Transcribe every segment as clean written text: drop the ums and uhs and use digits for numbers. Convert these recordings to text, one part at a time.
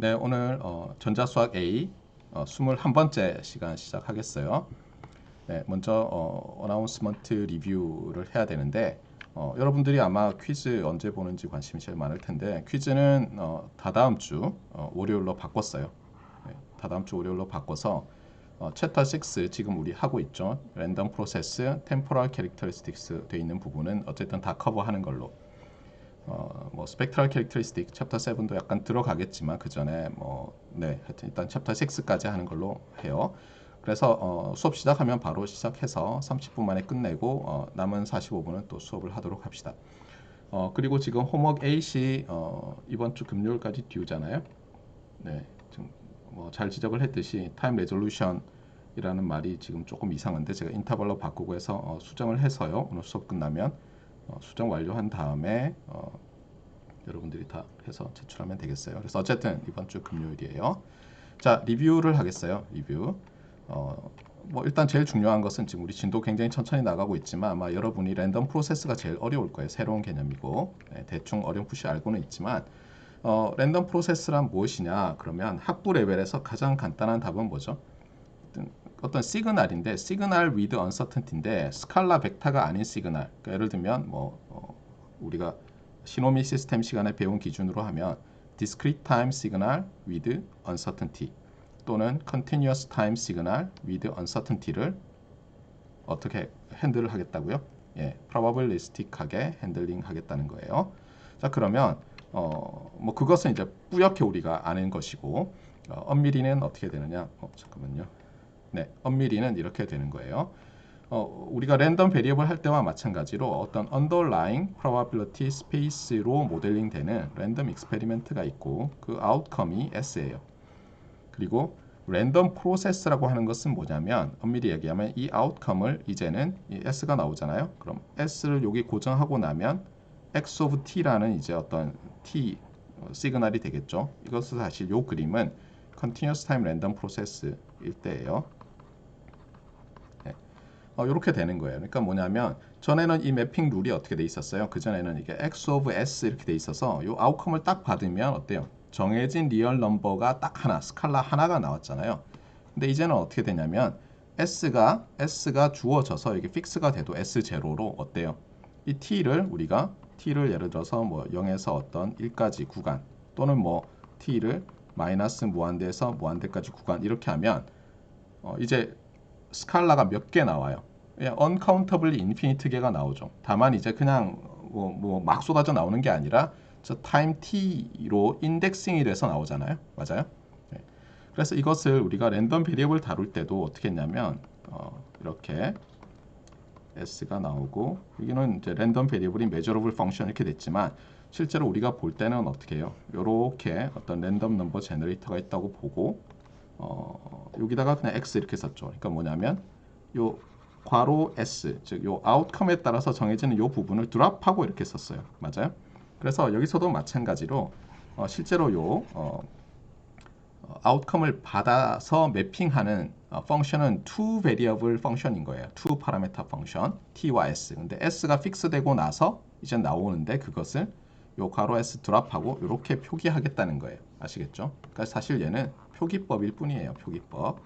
네, 오늘 전자수학 A 21번째 시간 시작하겠어요. 네, 먼저 어나운스먼트 리뷰를 해야 되는데 여러분들이 아마 퀴즈 언제 보는지 관심이 제일 많을 텐데 퀴즈는 다다음 주 월요일로 바꿨어요. 네, 다다음 주 월요일로 바꿔서 챕터 6 지금 우리 하고 있죠. 랜덤 프로세스, 템포럴 캐릭터리스틱스 돼 있는 부분은 어쨌든 다 커버하는 걸로. 뭐 스펙트럴 캐릭터리스틱 챕터 7도 약간 들어가겠지만 그 전에 하여튼 일단 챕터 6까지 하는 걸로 해요. 그래서 수업 시작하면 바로 시작해서 30분 만에 끝내고 남은 45분은 또 수업을 하도록 합시다. 그리고 지금 홈워크 A시 이번 주 금요일까지 듀잖아요. 네, 좀 잘 지적을 했듯이 타임 레졸루션이라는 말이 지금 조금 이상한데 제가 인터벌로 바꾸고 해서 수정을 해서요. 오늘 수업 끝나면 수정 완료한 다음에 여러분들이 다 해서 제출하면 되겠어요. 그래서 어쨌든 이번 주 금요일이에요. 자, 리뷰를 하겠어요. 리뷰. 일단 제일 중요한 것은 지금 우리 진도 굉장히 천천히 나가고 있지만 아마 여러분이 랜덤 프로세스가 제일 어려울 거예요. 새로운 개념이고 대충 어렴풋이 알고는 있지만 랜덤 프로세스란 무엇이냐? 그러면 학부 레벨에서 가장 간단한 답은 뭐죠? 어떤 시그널인데 시그널 with uncertainty인데 스칼라 벡터가 아닌 시그널. 그러니까 예를 들면 우리가 시노미 시스템 시간에 배운 기준으로 하면 discrete time signal with uncertainty 또는 continuous time signal with uncertainty를 어떻게 핸들을 하겠다고요? 예, probabilistic하게 핸들링 하겠다는 거예요. 자, 그러면 그것은 이제 뿌옇게 우리가 아는 것이고 엄밀히는 어떻게 되느냐? 잠깐만요. 네, 엄밀히는 이렇게 되는 거예요. 우리가 랜덤 베리어블 할 때와 마찬가지로 어떤 underlying probability space로 모델링 되는 랜덤 익스페리멘트가 있고 그 아웃컴이 S예요. 그리고 랜덤 프로세스라고 하는 것은 뭐냐면 엄밀히 얘기하면 이 아웃컴을 이제는 이 S가 나오잖아요. 그럼 S를 여기 고정하고 나면 X of T라는 이제 어떤 T 시그널이 되겠죠. 이것은 사실 이 그림은 continuous time random process일 때예요. 이렇게 되는 거예요. 그러니까 뭐냐면 전에는 이 매핑 룰이 어떻게 돼 있었어요? 그 전에는 이게 x of s 이렇게 돼 있어서 이 아웃컴을 딱 받으면 어때요? 정해진 리얼 넘버가 딱 하나, 스칼라 하나가 나왔잖아요. 근데 이제는 어떻게 되냐면 s가 주어져서 이게 픽스가 돼도 s0로 어때요? 이 우리가 t를 예를 들어서 0에서 어떤 1까지 구간 또는 t를 마이너스 무한대에서 무한대까지 구간 이렇게 하면 이제 스칼라가 몇 개 나와요. uncountably infinite 개가 나오죠. 다만 이제 그냥 막 쏟아져 나오는 게 아니라 저 타임 t로 인덱싱이 돼서 나오잖아요. 맞아요? 네. 그래서 이것을 우리가 랜덤 베리어블 다룰 때도 어떻게 했냐면 이렇게 s가 나오고 여기는 이제 랜덤 베리어블이 measurable function 이렇게 됐지만 실제로 우리가 볼 때는 어떻게 해요? 이렇게 어떤 랜덤 넘버 제너레이터가 있다고 보고 여기다가 그냥 x 이렇게 썼죠. 그러니까 뭐냐면 요 괄호 s 즉 요 아웃컴에 따라서 정해지는 요 부분을 드랍하고 이렇게 썼어요. 맞아요? 그래서 여기서도 마찬가지로 실제로 요 아웃컴을 받아서 매핑하는 펑션은 two variable 펑션인 거예요. two parameter 펑션 t와 s. 근데 s가 픽스되고 나서 이제 나오는데 그것을 요 괄호 s 드랍하고 이렇게 표기하겠다는 거예요. 아시겠죠? 그러니까 사실 얘는 표기법일 뿐이에요. 표기법.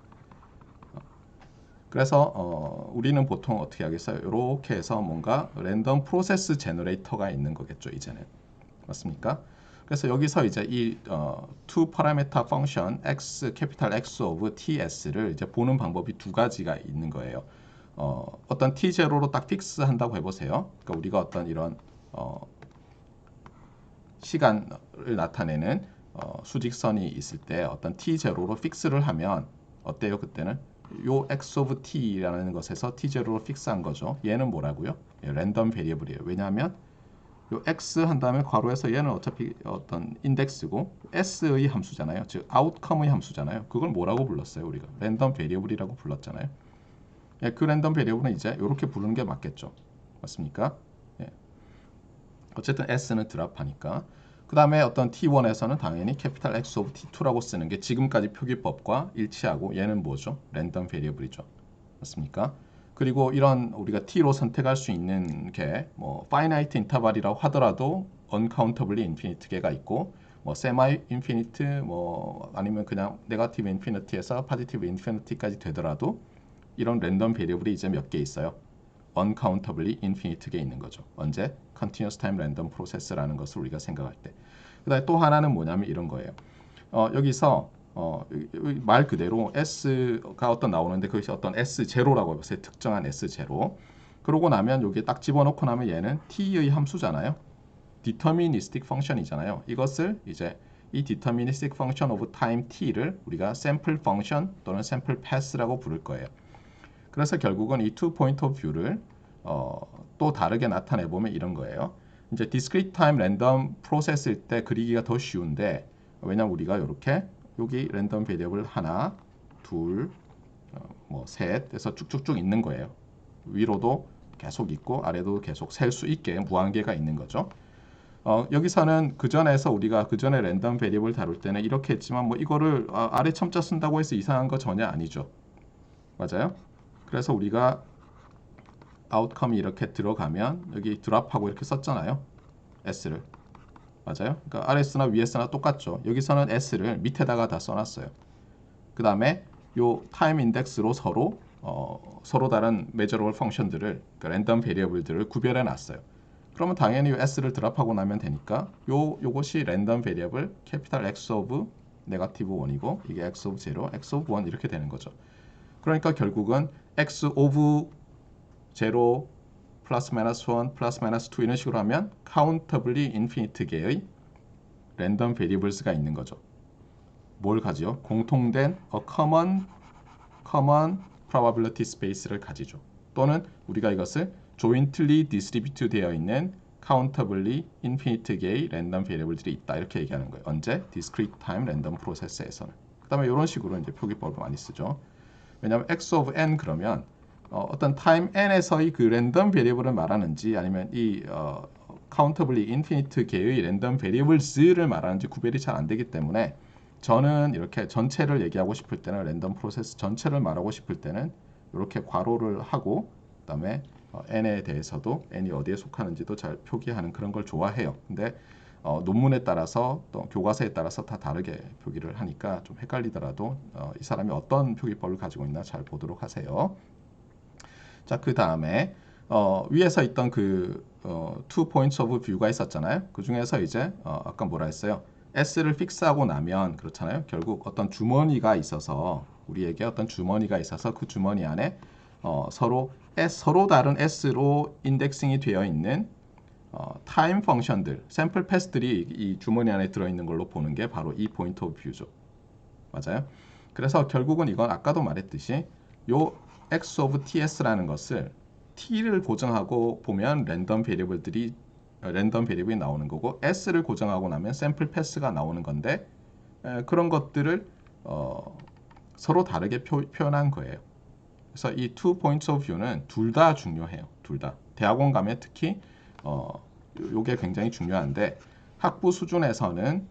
그래서 우리는 보통 어떻게 하겠어요? 이렇게 해서 뭔가 랜덤 프로세스 제너레이터가 있는 거겠죠. 이제는. 맞습니까? 그래서 여기서 이제 이 two parameter function x 캐피탈 X of ts를 이제 보는 방법이 두 가지가 있는 거예요. 어떤 t0로 딱 픽스 한다고 해보세요. 그러니까 우리가 어떤 이런 시간을 나타내는 수직선이 있을 때 어떤 t0로 픽스를 하면 어때요? 그때는 요 x of t라는 것에서 t0로 픽스한 거죠. 얘는 뭐라고요? 랜덤 베리어블이에요. 왜냐하면 요 x 한 다음에 괄호에서 얘는 어차피 어떤 인덱스고 s의 함수잖아요. 즉 아웃컴의 함수잖아요. 그걸 뭐라고 불렀어요? 우리가 랜덤 베리어블이라고 불렀잖아요. 예, 그 랜덤 베리어블은 이제 이렇게 부르는 게 맞겠죠. 맞습니까? 예. 어쨌든 s는 드랍하니까. 그 다음에 어떤 t1에서는 당연히 캐피탈 X of t2라고 쓰는 게 지금까지 표기법과 일치하고 얘는 뭐죠? 랜덤 베리어블이죠. 맞습니까? 그리고 이런 우리가 t로 선택할 수 있는 게 finite interval이라고 하더라도 uncountably infinite 개가 있고 뭐 세마이 인피니트 뭐 아니면 그냥 네거티브 인피니티에서 포지티브 인피니티까지 되더라도 이런 랜덤 베리어블이 이제 몇 개 있어요. uncountably infinite 개 있는 거죠. 언제? continuous time random process라는 것을 우리가 생각할 때. 그다음에 또 하나는 뭐냐면 이런 거예요. 여기서 말 그대로 S가 어떤 나오는데 그것이 어떤 S0라고 해보세요. 특정한 S0. 그러고 나면 여기 딱 집어넣고 나면 얘는 T의 함수잖아요. deterministic function이잖아요. 이것을 이제 이 deterministic function of time T를 우리가 sample function 또는 sample pass라고 부를 거예요. 그래서 결국은 이 two point of view를 또 다르게 나타내 보면 이런 거예요. 이제 discrete time random process일 때 그리기가 더 쉬운데 왜냐면 우리가 이렇게 여기 랜덤 베리어블 하나, 둘, 뭐 셋 해서 쭉쭉쭉 있는 거예요. 위로도 계속 있고 아래도 계속 셀 수 있게 무한계가 있는 거죠. 여기서는 그 전에서 우리가 그 전에 랜덤 베리어블 다룰 때는 이렇게 했지만 뭐 이거를 아래 첨자 쓴다고 해서 이상한 거 전혀 아니죠. 맞아요? 그래서 우리가 아웃컴이 이렇게 들어가면 여기 드랍하고 이렇게 썼잖아요. S를. 맞아요? 그러니까 RS나 VS나 똑같죠. 여기서는 S를 밑에다가 다 써놨어요. 그 다음에 요 타임 인덱스로 서로 다른 measurable 펑션들을 그러니까 랜덤 베리어블들을 구별해 놨어요. 그러면 당연히 요 S를 드랍하고 나면 되니까 요것이 랜덤 베리어블 캐피탈 X 오브 네거티브 1이고 이게 X 오브 0, X 오브 1 이렇게 되는 거죠. 그러니까 결국은 X 오브 0 플러스 마이너스 1 플러스 마이너스 2 이런 식으로 하면 countably infinite 개의 랜덤 베리어블스가 있는 거죠. 뭘 가지요? 공통된 a common probability space를 가지죠. 또는 우리가 이것을 jointly distribute 되어 있는 countably infinite 개의 랜덤 베리어블들이 있다 이렇게 얘기하는 거예요. 언제? discrete time random process에서는. 그 다음에 이런 식으로 이제 표기법을 많이 쓰죠. 왜냐하면 x of n 그러면 어떤 타임 n에서의 그 랜덤 베리어블을 말하는지 아니면 이 countably infinite 개의 랜덤 베리어블스를 말하는지 구별이 잘 안 되기 때문에 저는 이렇게 전체를 얘기하고 싶을 때는 랜덤 프로세스 전체를 말하고 싶을 때는 이렇게 괄호를 하고 그다음에 n에 대해서도 n이 어디에 속하는지도 잘 표기하는 그런 걸 좋아해요. 근데 논문에 따라서 또 교과서에 따라서 다 다르게 표기를 하니까 좀 헷갈리더라도 이 사람이 어떤 표기법을 가지고 있나 잘 보도록 하세요. 자, 그 다음에 위에서 있던 그 two points of view가 있었잖아요. 그 중에서 이제 아까 뭐라 했어요? S를 픽스하고 나면 그렇잖아요. 결국 어떤 주머니가 있어서 우리에게 어떤 주머니가 있어서 그 주머니 안에 서로 다른 S로 인덱싱이 되어 있는 타임 펑션들, 샘플 패스들이 이 주머니 안에 들어있는 걸로 보는 게 바로 이 포인트 오브 뷰죠. 맞아요? 그래서 결국은 이건 아까도 말했듯이 요 x of ts라는 것을 t를 고정하고 보면 랜덤 베리어블이 나오는 거고 s를 고정하고 나면 샘플 패스가 나오는 건데 그런 것들을 서로 다르게 표현한 거예요. 그래서 이 two points of view는 둘 다 중요해요. 둘 다. 대학원 가면 특히 요게 굉장히 중요한데 학부 수준에서는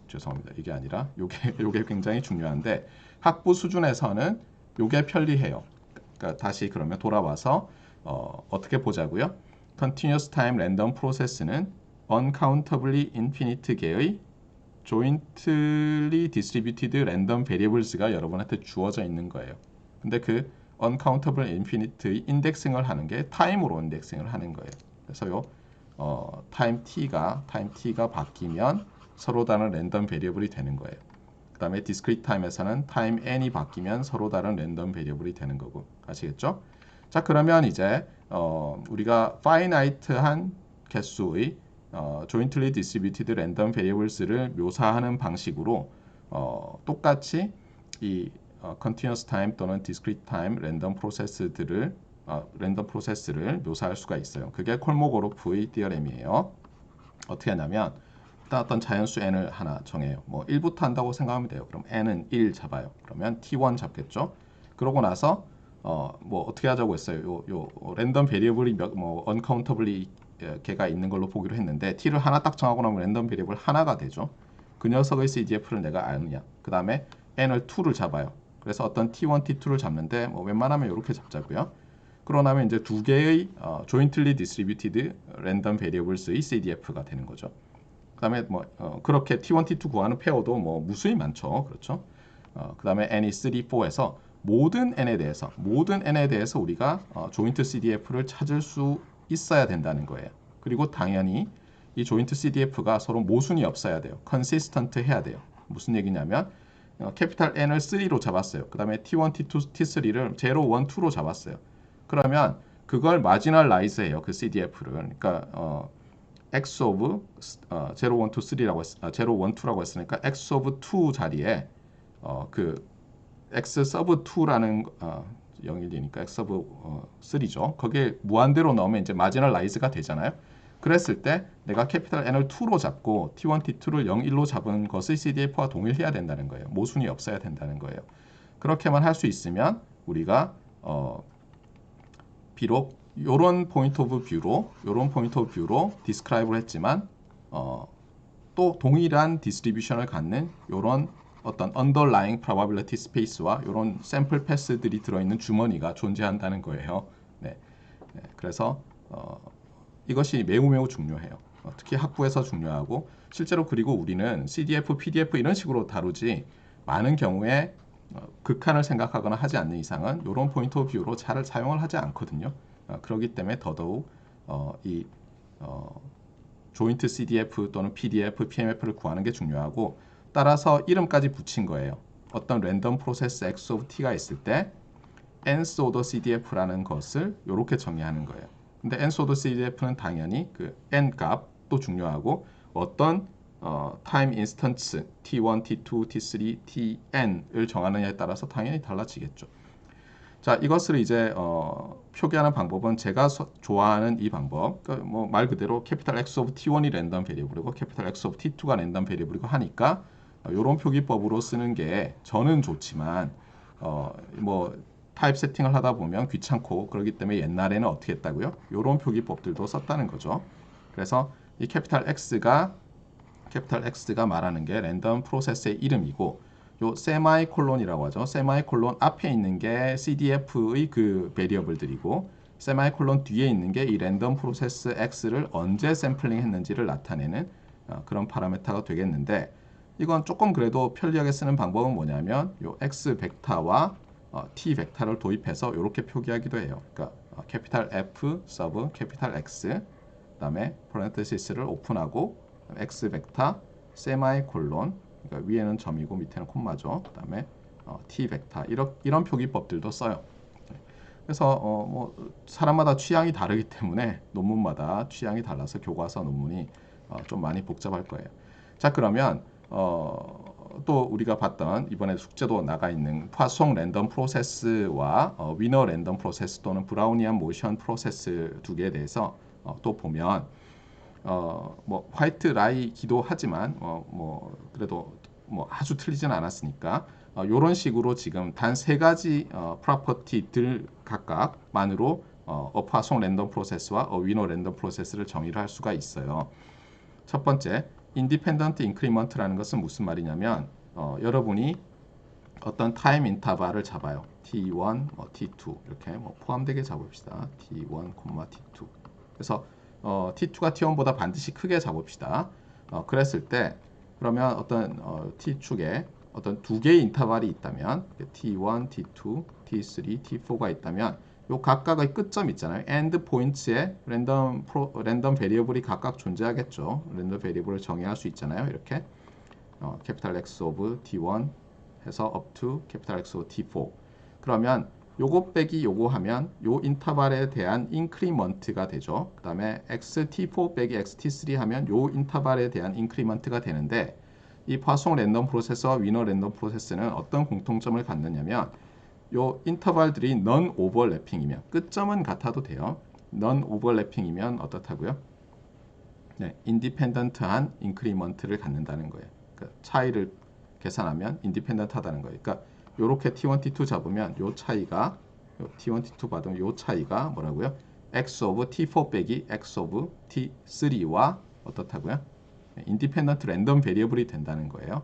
죄송합니다. 이게 아니라 요게 굉장히 중요한데 학부 수준에서는 요게 편리해요. 그러니까 다시 그러면 돌아와서 어떻게 보자고요? Continuous Time Random Process는 uncountably infinite 개의 jointly distributed random variables가 여러분한테 주어져 있는 거예요. 근데 그 uncountable infinite의 인덱싱을 하는 게 타임으로 인덱싱을 하는 거예요. 그래서 요 타임 t가 바뀌면 서로 다른 랜덤 베리어블이 되는 거예요. 그 다음에 discrete time에서는 타임 n이 바뀌면 서로 다른 랜덤 베리어블이 되는 거고 아시겠죠? 자 그러면 이제 우리가 finite한 개수의 jointly distributed random variables를 묘사하는 방식으로 똑같이 이 continuous time 또는 discrete time 랜덤 프로세스를 묘사할 수가 있어요. 그게 콜모고로프의 디어렘이에요. 어떻게 하냐면 일단 어떤 자연수 n을 하나 정해요. 뭐 1부터 한다고 생각하면 돼요. 그럼 n은 1 잡아요. 그러면 t1 잡겠죠. 그러고 나서 뭐 어떻게 하자고 했어요. 요 랜덤 베리어블이 뭐 uncountably 개가 있는 걸로 보기로 했는데 t를 하나 딱 정하고 나면 랜덤 베리어블 하나가 되죠. 그 녀석의 CDF를 내가 아느냐. 그 다음에 n을 2를 잡아요. 그래서 어떤 t1, t2를 잡는데 뭐 웬만하면 이렇게 잡자고요. 그러고 나면 이제 두 개의 jointly distributed random variables의 CDF가 되는 거죠. 그다음에 뭐 그렇게 T1, T2 구하는 페어도 뭐 무수히 많죠. 그렇죠? 그다음에 n이 3, 4에서 모든 n에 대해서 우리가 조인트 CDF를 찾을 수 있어야 된다는 거예요. 그리고 당연히 이 조인트 CDF가 서로 모순이 없어야 돼요. 컨시스턴트 해야 돼요. 무슨 얘기냐면 캐피탈 N을 3로 잡았어요. 그 다음에 T1, T2, T3를 0, 1, 2로 잡았어요. 그러면 그걸 마지널라이즈 해요. 그 CDF를. 그러니까 x of 0, 1, 2, 3라고 0, 1, 2라고 했으니까 x of 2 자리에 그 x sub 2라는 0일이니까 x of 3죠. 거기에 무한대로 넣으면 이제 마지널라이즈가 되잖아요. 그랬을 때 내가 캐피탈 N을 2로 잡고 T1, T2를 0, 1로 잡은 것의 CDF와 동일해야 된다는 거예요. 모순이 없어야 된다는 거예요. 그렇게만 할 수 있으면 우리가 비록 요런 포인트 오브 뷰로 디스크라이브를 했지만 또 동일한 디스트리뷰션을 갖는 요런 어떤 underlying probability space와 요런 샘플 패스들이 들어있는 주머니가 존재한다는 거예요. 네. 그래서 이것이 매우 중요해요. 특히 학부에서 중요하고 실제로 그리고 우리는 CDF, PDF 이런 식으로 다루지 많은 경우에 극한을 생각하거나 하지 않는 이상은 이런 포인트 오브 뷰로 잘 사용을 하지 않거든요. 그렇기 때문에 더더욱 이 조인트 CDF 또는 PDF, PMF를 구하는 게 중요하고 따라서 이름까지 붙인 거예요. 어떤 랜덤 프로세스 X of T가 있을 때 nth order CDF라는 것을 이렇게 정의하는 거예요. 근데 nth order CDF는 당연히 그 n 값도 중요하고 어떤 time instance T1, T2, T3, Tn을 정하느냐에 따라서 당연히 달라지겠죠. 자, 이것을 이제 표기하는 방법은 제가 좋아하는 이 방법, 그러니까 뭐 말 그대로 캐피탈 X of T1이 랜덤 베리어블이고 캐피탈 X of T2가 랜덤 베리어블이고 하니까 이런 표기법으로 쓰는 게 저는 좋지만 뭐 타입 세팅을 하다 보면 귀찮고 그렇기 때문에 옛날에는 어떻게 했다고요? 이런 표기법들도 썼다는 거죠. 그래서 이 캐피탈 X가 말하는 게 랜덤 프로세스의 이름이고 요 세마이콜론이라고 하죠. 세마이콜론 앞에 있는 게 CDF의 그 베리어블들이고 세마이콜론 뒤에 있는 게 이 랜덤 프로세스 X를 언제 샘플링 했는지를 나타내는 그런 파라미터가 되겠는데 이건 조금 그래도 편리하게 쓰는 방법은 뭐냐면 요 X 벡터와 T 벡터를 도입해서 이렇게 표기하기도 해요. 그러니까 캐피탈 F 서브 캐피탈 X 그다음에 parenthesis를 오픈하고 X 벡터 세마이콜론 그러니까 위에는 점이고 밑에는 콤마죠. 그다음에 T 벡터 이런 표기법들도 써요. 그래서 뭐 사람마다 취향이 다르기 때문에 논문마다 취향이 달라서 교과서 논문이 좀 많이 복잡할 거예요. 자, 그러면 또 우리가 봤던 이번에 숙제도 나가 있는 파송 랜덤 프로세스와 위너 랜덤 프로세스 또는 브라우니안 모션 프로세스 두 개에 대해서 또 보면 뭐 화이트 라이기도 하지만 뭐 그래도 뭐 아주 틀리진 않았으니까 이런 식으로 지금 단 세 가지 프로퍼티들 각각만으로 파송 랜덤 프로세스와 위너 랜덤 프로세스를 정의를 할 수가 있어요. 첫 번째, 인디펜던트 인크리먼트라는 것은 무슨 말이냐면 여러분이 어떤 타임 인터벌을 잡아요. T1, T2 이렇게 뭐 포함되게 잡읍시다. T1, T2. 그래서 T2가 T1보다 반드시 크게 잡읍시다. 그랬을 때 그러면 어떤 T축에 어떤 두 개의 인터벌이 있다면 T1, T2, T3, T4가 있다면 요 각각의 끝점 있잖아요. 엔드 포인트에 랜덤 베리어블이 각각 존재하겠죠. 랜덤 베리어블을 정의할 수 있잖아요. 이렇게 캐피탈 X 오브 T1 해서 up to 캐피탈 X 오브 T4. 그러면 요거 빼기 요거 하면 요 인터벌에 대한 인크리먼트가 되죠. 그 다음에 XT4 빼기 XT3 하면 요 인터벌에 대한 인크리먼트가 되는데 이 파송 랜덤 프로세스와 위너 랜덤 프로세스는 어떤 공통점을 갖느냐면 요 인터벌들이 넌 오버래핑이면 끝점은 같아도 돼요. 넌 오버래핑이면 어떻다고요? 네, 인디펜던트한 인크리먼트를 갖는다는 거예요. 그러니까 차이를 계산하면 인디펜던트하다는 거예요. 그러니까 요렇게 T1, T2 잡으면 요 차이가 T1, T2 받으면 요 차이가 뭐라고요? X 오브 T4 빼기 X 오브 T3와 어떻다고요? 인디펜던트 랜덤 베리어블이 된다는 거예요.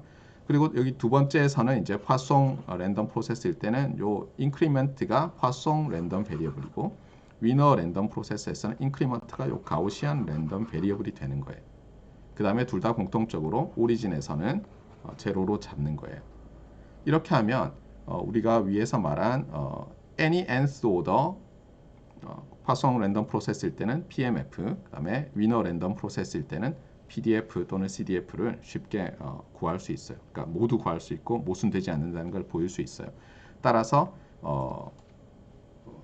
그리고 여기 두 번째에서는 이제 파송 랜덤 프로세스일 때는 요 인크리먼트가 파송 랜덤 베리어블이고 위너 랜덤 프로세스에서는 인크리먼트가 요 가우시안 랜덤 베리어블이 되는 거예요. 그 다음에 둘 다 공통적으로 오리진에서는 제로로 잡는 거예요. 이렇게 하면 우리가 위에서 말한 any nth order 파송 랜덤 프로세스일 때는 PMF, 그 다음에 위너 랜덤 프로세스일 때는 PDF 또는 CDF를 쉽게 구할 수 있어요. 그러니까 모두 구할 수 있고 모순되지 않는다는 걸 보일 수 있어요. 따라서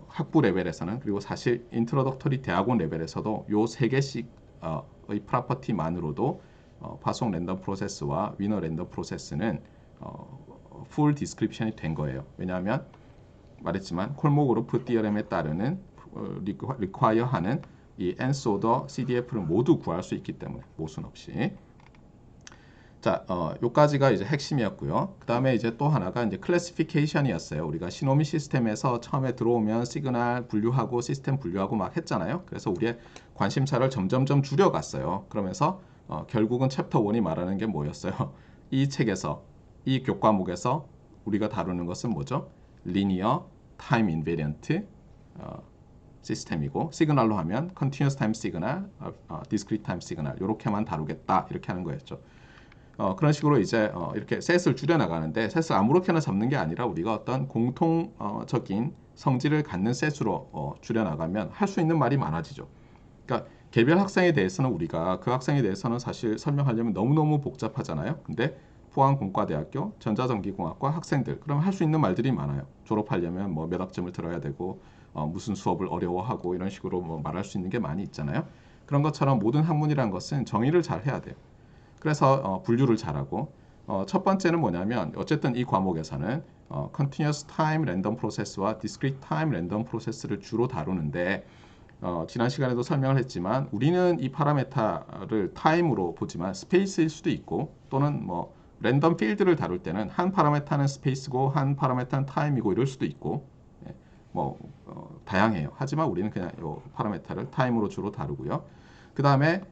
학부 레벨에서는, 그리고 사실 인트로덕터리 대학원 레벨에서도 요 세 개씩의 프로퍼티만으로도 파송 랜덤 프로세스와 위너 랜덤 프로세스는 풀 디스크립션이 된 거예요. 왜냐하면 말했지만 콜모그루프 디어렘에 따르는 require 하는 이 nth order CDF를 모두 구할 수 있기 때문에 모순 없이. 자, 요까지가 이제 핵심이었고요. 그 다음에 이제 또 하나가 이제 클래시피케이션이었어요. 우리가 시노미 시스템에서 처음에 들어오면 시그널 분류하고 시스템 분류하고 막 했잖아요. 그래서 우리의 관심사를 점점점 줄여갔어요. 그러면서 결국은 챕터 1이 말하는 게 뭐였어요? 이 책에서, 이 교과목에서 우리가 다루는 것은 뭐죠? 리니어 타임 인베리언트 시스템이고, 시그널로 하면 continuous time signal, discrete time signal 이렇게만 다루겠다 이렇게 하는 거였죠. 그런 식으로 이제 이렇게 셋을 줄여나가는데, 셋을 아무렇게나 잡는 게 아니라 우리가 어떤 공통적인 성질을 갖는 셋으로 줄여나가면 할 수 있는 말이 많아지죠. 그러니까 개별 학생에 대해서는 우리가 그 학생에 대해서는 사실 설명하려면 너무너무 복잡하잖아요. 근데 포항공과대학교 전자전기공학과 학생들, 그럼 할 수 있는 말들이 많아요. 졸업하려면 뭐 몇 학점을 들어야 되고 무슨 수업을 어려워하고 이런 식으로 뭐 말할 수 있는 게 많이 있잖아요. 그런 것처럼 모든 학문이란 것은 정의를 잘 해야 돼요. 그래서 분류를 잘하고, 첫 번째는 뭐냐면 어쨌든 이 과목에서는 continuous time random process와 discrete time random process를 주로 다루는데, 지난 시간에도 설명을 했지만 우리는 이 파라메타를 타임으로 보지만 스페이스일 수도 있고, 또는 뭐 랜덤 필드를 다룰 때는 한 파라메타는 스페이스고 한 파라메타는 타임이고 이럴 수도 있고, 다양해요. 하지만 우리는 그냥 이 파라메타를 타임으로 주로 다루고요. 그 다음에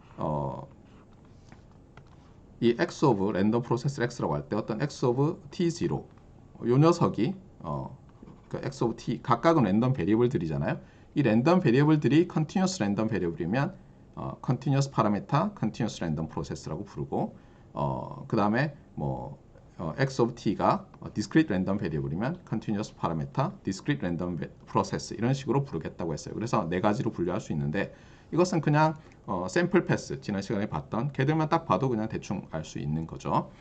이 x of 랜덤 프로세스 x라고 할 때 어떤 x of t0, 요 녀석이 그 x of t 각각은 랜덤 베리어블들이잖아요. 이 랜덤 베리어블들이 continuous 랜덤 베리어블이면 continuous parameter, continuous 랜덤 프로세스라고 부르고, 그 다음에 뭐 x of t가 discrete 랜덤 베리어블이면 continuous parameter, discrete 랜덤 프로세스 이런 식으로 부르겠다고 했어요. 그래서 네 가지로 분류할 수 있는데, 이것은 그냥 샘플 패스, 지난 시간에 봤던 걔들만 딱 봐도 그냥 대충 알 수 있는 거죠.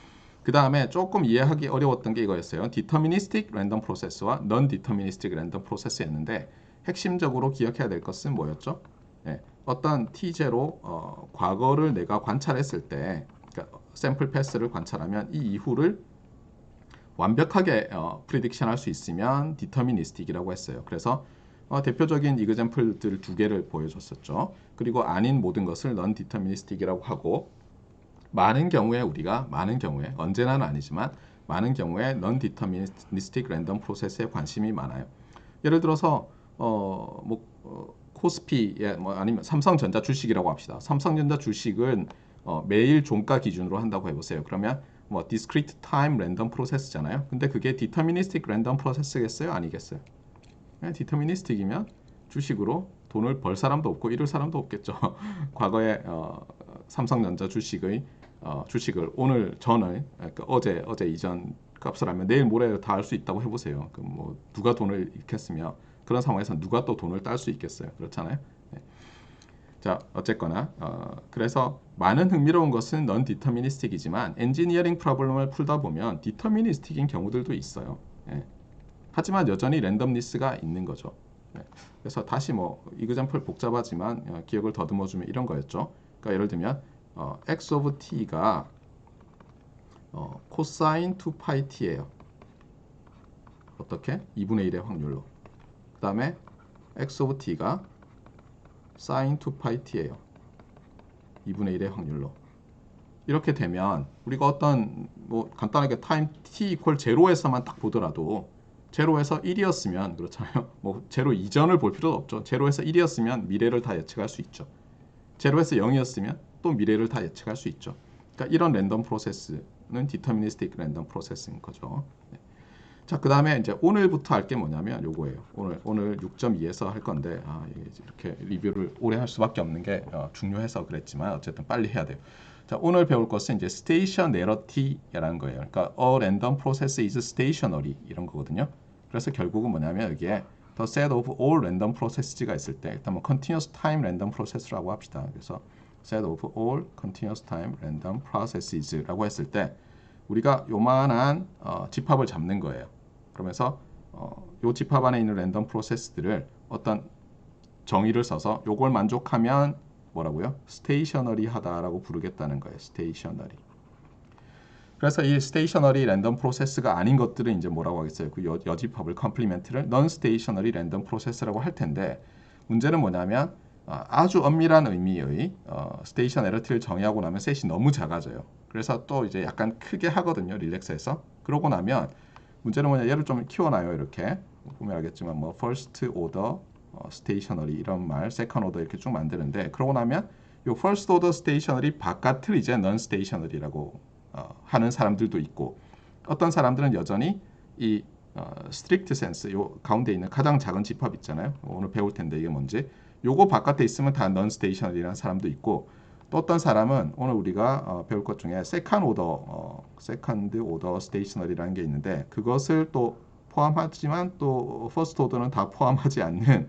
그 다음에 조금 이해하기 어려웠던 게 이거였어요. 디터미니스틱 랜덤 프로세스와 넌 디터미니스틱 랜덤 프로세스였는데, 핵심적으로 기억해야 될 것은 뭐였죠? 어떤 t제로 과거를 내가 관찰했을 때, 그러니까 샘플 패스를 관찰하면 이 이후를 완벽하게 프리딕션 할 수 있으면 디터미니스틱이라고 했어요. 그래서 대표적인 이그젬플들 두 개를 보여줬었죠. 그리고 아닌 모든 것을 넌 디터미니스틱이라고 하고, 많은 경우에 우리가 언제나는 아니지만 많은 경우에 넌 디터미니스틱 랜덤 프로세스에 관심이 많아요. 예를 들어서 코스피에 아니면 삼성전자 주식이라고 합시다. 삼성전자 주식은 매일 종가 기준으로 한다고 해보세요. 그러면 뭐 discrete time random process잖아요. 근데 그게 deterministic random process겠어요? 아니겠어요? 디터미니스틱이면 주식으로 돈을 벌 사람도 없고 잃을 사람도 없겠죠. 과거에 삼성전자 주식을 오늘 전을, 그러니까 어제 이전 값을 알면 내일 모레 다 알 수 있다고 해보세요. 그 뭐 누가 돈을 잃겠으며, 그런 상황에서 누가 또 돈을 딸 수 있겠어요. 그렇잖아요. 네. 자, 어쨌거나 그래서 많은 흥미로운 것은 넌 디터미니스틱이지만 엔지니어링 프로블럼을 풀다 보면 디터미니스틱인 경우들도 있어요. 하지만 여전히 랜덤니스가 있는 거죠. 그래서 다시 뭐 이그젬플 복잡하지만 기억을 더듬어주면 이런 거였죠. 그러니까 예를 들면 x of t가 코사인 2파이 t예요. 어떻게? 2분의 1의 확률로. 그 다음에 x of t가 사인 2파이 t예요. 2분의 1의 확률로. 이렇게 되면 우리가 어떤 뭐 간단하게 타임 t 이퀄 제로에서만 딱 보더라도, 제로에서 1이었으면, 그렇잖아요. 뭐 제로 이전을 볼 필요도 없죠. 제로에서 1이었으면 미래를 다 예측할 수 있죠. 제로에서 0이었으면 또 미래를 다 예측할 수 있죠. 그러니까 이런 랜덤 프로세스는 디터미니스틱 랜덤 프로세스인 거죠. 자, 그 다음에 이제 오늘부터 할 게 뭐냐면 요거예요. 오늘 6.2에서 할 건데, 이게 이렇게 리뷰를 오래 할 수밖에 없는 게 중요해서 그랬지만 어쨌든 빨리 해야 돼요. 자, 오늘 배울 것은 이제 stationarity라는 거예요. 그러니까 a random process is stationary 이런 거거든요. 그래서 결국은 뭐냐면 여기에 the set of all random process가 있을 때 일단 뭐 continuous time random process라고 합시다. 그래서 set of all continuous time random processes라고 했을 때 우리가 요만한 집합을 잡는 거예요. 그러면서 요 집합 안에 있는 랜덤 프로세스들을 어떤 정의를 써서 요걸 만족하면 뭐라고요? 스테이셔너리 하다라고 부르겠다는 거예요. 스테이셔너리. 그래서 이 스테이셔너리 랜덤 프로세스가 아닌 것들은 이제 뭐라고 하겠어요? 그 여집합을 컴플리멘트를 non stationary random process라고 할 텐데 문제는 뭐냐면 아주 엄밀한 의미의 스테이셔너리티를 정의하고 나면 셋이 너무 작아져요. 그래서 또 이제 약간 크게 하거든요. 릴렉스해서. 그러고 나면 문제는 뭐냐? 얘를 좀 키워놔요. 이렇게 보면 알겠지만 뭐 first order stationary 이런 말, second order 이렇게 쭉 만드는데 그러고 나면 요 first order stationary 바깥을 이제 non stationary라고 하는 사람들도 있고 어떤 사람들은 여전히 이 strict sense 요 가운데 있는 가장 작은 집합 있잖아요. 오늘 배울 텐데 이게 뭔지 요거 바깥에 있으면 다 non stationary라는 사람도 있고 또 어떤 사람은 오늘 우리가 배울 것 중에 second order stationary라는 게 있는데 그것을 또 포함하지만 또 first order는 다 포함하지 않는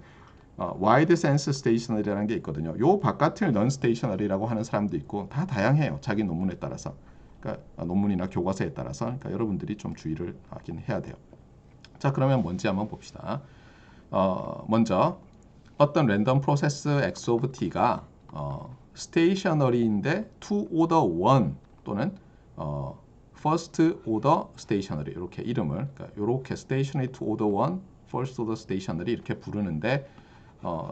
wide sense stationary라는 게 있거든요. 요 바깥을 non stationary라고 하는 사람도 있고 다 다양해요. 자기 논문에 따라서. 그러니까 논문이나 교과서에 따라서 그러니까 여러분들이 좀 주의를 하긴 해야 돼요. 자, 그러면 뭔지 한번 봅시다. 먼저 어떤 랜덤 프로세스 x of t가 stationary인데 to order 1 또는 first order stationary 이렇게 이름을 그러니까 이렇게 stationary to order 1, first order stationary 이렇게 부르는데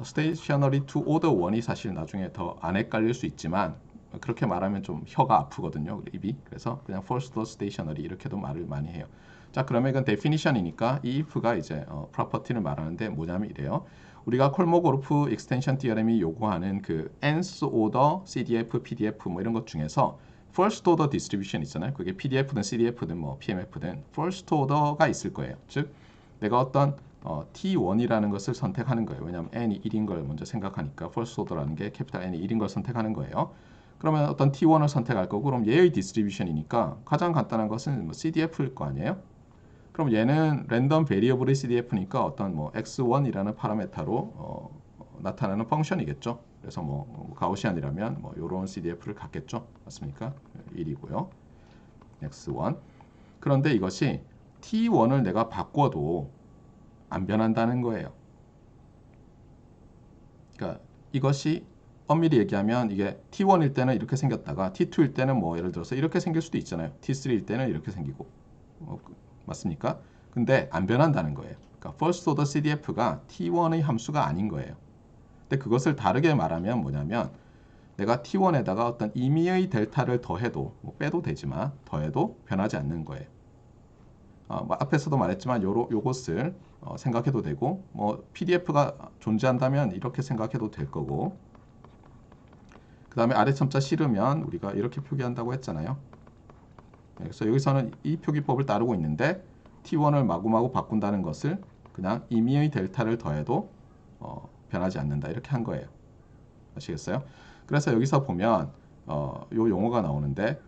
stationary to order 1이 사실 나중에 더 안 헷갈릴 수 있지만 그렇게 말하면 좀 혀가 아프거든요. 입이. 그래서 그냥 first order stationary 이렇게도 말을 많이 해요. 자, 그러면 이건 definition이니까 이 if가 이제 property를 말하는데 뭐냐면 이래요. 우리가 콜모고르프 익스텐션 디어렘이 요구하는 그 nth order CDF, PDF 뭐 이런 것 중에서 first order distribution 있잖아요. 그게 PDF든 CDF든 뭐 PMF든 first order가 있을 거예요. 즉 내가 어떤 T1이라는 것을 선택하는 거예요. 왜냐하면 n이 1인 걸 먼저 생각하니까 first order라는 게 캐피탈 n이 1인 걸 선택하는 거예요. 그러면 어떤 T1을 선택할 거고 그럼 얘의 디스트리뷰션이니까 가장 간단한 것은 뭐 CDF일 거 아니에요? 그럼 얘는 랜덤 베리어블의 CDF니까 어떤 뭐 x1이라는 파라메타로 나타나는 펑션이겠죠. 그래서 뭐 가우시안이라면 뭐 요런 CDF를 갖겠죠. 맞습니까? 1이고요. x1. 그런데 이것이 t1을 내가 바꿔도 안 변한다는 거예요. 그러니까 이것이 엄밀히 얘기하면 이게 t1일 때는 이렇게 생겼다가 t2일 때는 뭐 예를 들어서 이렇게 생길 수도 있잖아요. t3일 때는 이렇게 생기고 맞습니까? 근데 안 변한다는 거예요. 그러니까 first order CDF가 T1의 함수가 아닌 거예요. 근데 그것을 다르게 말하면 뭐냐면 내가 T1에다가 어떤 임의의 델타를 더해도 뭐 빼도 되지만 더해도 변하지 않는 거예요. 뭐 앞에서도 말했지만 요것을 생각해도 되고 뭐 PDF가 존재한다면 이렇게 생각해도 될 거고 그 다음에 아래 첨자 싫으면 우리가 이렇게 표기한다고 했잖아요. 그래서 여기서는 이 표기법을 따르고 있는데 T1을 마구마구 바꾼다는 것을 그냥 임의의 델타를 더해도 변하지 않는다 이렇게 한 거예요. 아시겠어요? 그래서 여기서 보면 요 용어가 나오는데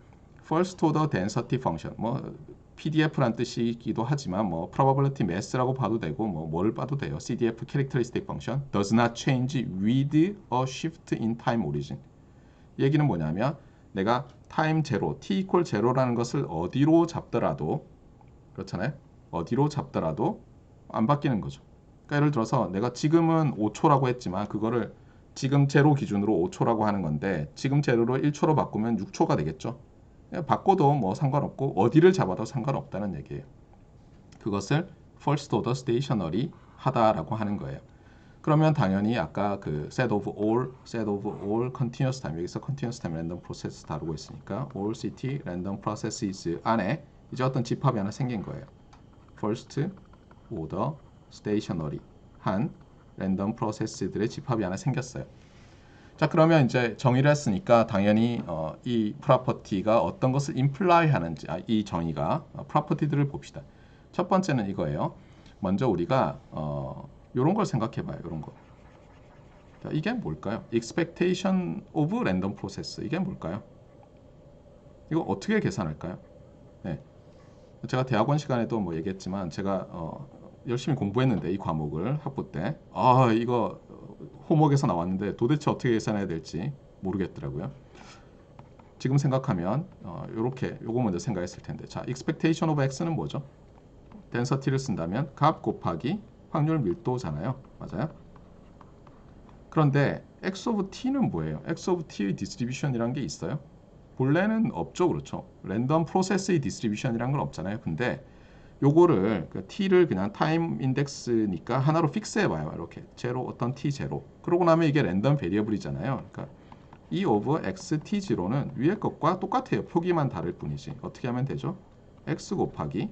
first order density function 뭐 PDF란 뜻이기도 하지만 뭐 probability mass라고 봐도 되고 뭐 뭘 봐도 돼요. CDF characteristic function does not change with a shift in time origin. 얘기는 뭐냐면 내가 타임 제로, t 이퀄 제로라는 것을 어디로 잡더라도 그렇잖아요. 어디로 잡더라도 안 바뀌는 거죠. 그러니까 예를 들어서 내가 지금은 5초라고 했지만 그거를 지금 제로 기준으로 5초라고 하는 건데 지금 제로로 1초로 바꾸면 6초가 되겠죠. 바꿔도 뭐 상관없고 어디를 잡아도 상관없다는 얘기예요. 그것을 first order stationary 하다라고 하는 거예요. 그러면 당연히 아까 그 set of all continuous time 여기서 continuous time random process 다루고 있으니까 all CT random processes 안에 이제 어떤 집합이 하나 생긴 거예요. first order stationary 한 random process들의 집합이 하나 생겼어요. 자, 그러면 이제 정의를 했으니까 당연히 이 property가 어떤 것을 imply 하는지 이 정의가 property들을 봅시다. 첫 번째는 이거예요. 먼저 우리가 이런 걸 생각해 봐요. 이런 거. 자, 이게 뭘까요? expectation of random process. 이게 뭘까요? 이거 어떻게 계산할까요? 네. 제가 대학원 시간에도 뭐 얘기했지만 제가 열심히 공부했는데 이 과목을 학부 때 이거 호목에서 나왔는데 도대체 어떻게 계산해야 될지 모르겠더라고요. 지금 생각하면 요거 먼저 생각했을 텐데, 자, expectation of x는 뭐죠? density를 쓴다면 값 곱하기 확률 밀도잖아요. 맞아요? 그런데 x of t는 뭐예요? x of t의 distribution이란 게 있어요? 본래는 없죠. 그렇죠? 랜덤 프로세스의 디스트리뷰션이란 건 없잖아요. 근데 요거를 t를 그냥 타임 인덱스니까 하나로 픽스해 봐요. 이렇게 제로 어떤 t 제로. 그러고 나면 이게 랜덤 베리어블이잖아요. 그러니까 e of x t0는 위에 것과 똑같아요. 표기만 다를 뿐이지. 어떻게 하면 되죠? x 곱하기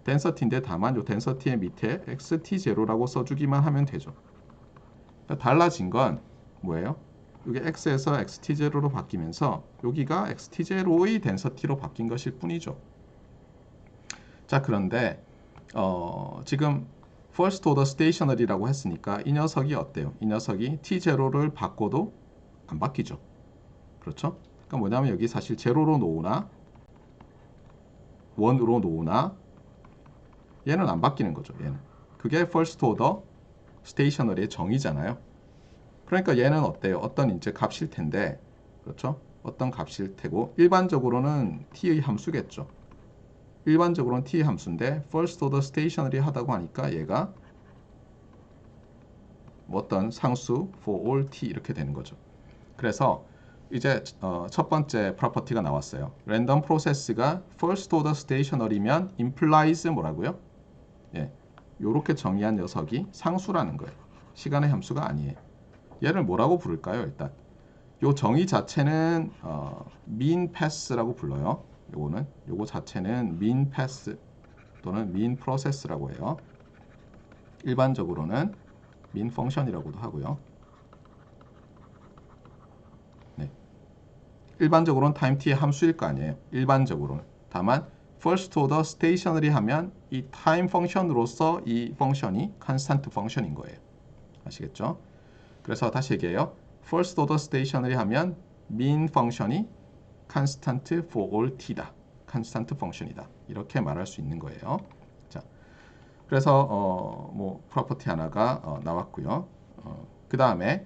density인데 다만 요 density의 밑에 x t0라고 써주기만 하면 되죠. 그러니까 달라진 건 뭐예요? 이게 x에서 xt0로 바뀌면서 여기가 xt0의 density로 바뀐 것일 뿐이죠. 자, 그런데 지금 first order stationary라고 했으니까 이 녀석이 어때요? 이 녀석이 t0를 바꿔도 안 바뀌죠. 그렇죠? 그러니까 뭐냐면 여기 사실 제로로 놓으나 1으로 놓으나 얘는 안 바뀌는 거죠. 얘는. 그게 first order stationary의 정의잖아요. 그러니까 얘는 어때요? 어떤 이제 값일 텐데, 그렇죠? 어떤 값일 테고 일반적으로는 t의 함수겠죠. 일반적으로는 t의 함수인데 first order stationary 하다고 하니까 얘가 뭐 어떤 상수 for all t 이렇게 되는 거죠. 그래서 이제 첫 번째 프로퍼티가 나왔어요. 랜덤 프로세스가 first order stationary면 implies 뭐라고요? 예, 요렇게 정의한 녀석이 상수라는 거예요. 시간의 함수가 아니에요. 얘를 뭐라고 부를까요? 일단 요 정의 자체는 mean pass라고 불러요. 요거 자체는 mean pass 또는 mean process라고 해요. 일반적으로는 mean function이라고도 하고요. 네. 일반적으로는 time t의 함수일 거 아니에요. 일반적으로는. 다만 first order stationary 하면 이 time function으로서 이 펑션이 constant function인 거예요. 아시겠죠? 그래서 다시 얘기해요. first order stationary 하면 mean function이 constant for all t다. constant function이다. 이렇게 말할 수 있는 거예요. 자, 그래서 뭐 프로퍼티 하나가 나왔고요. 그 다음에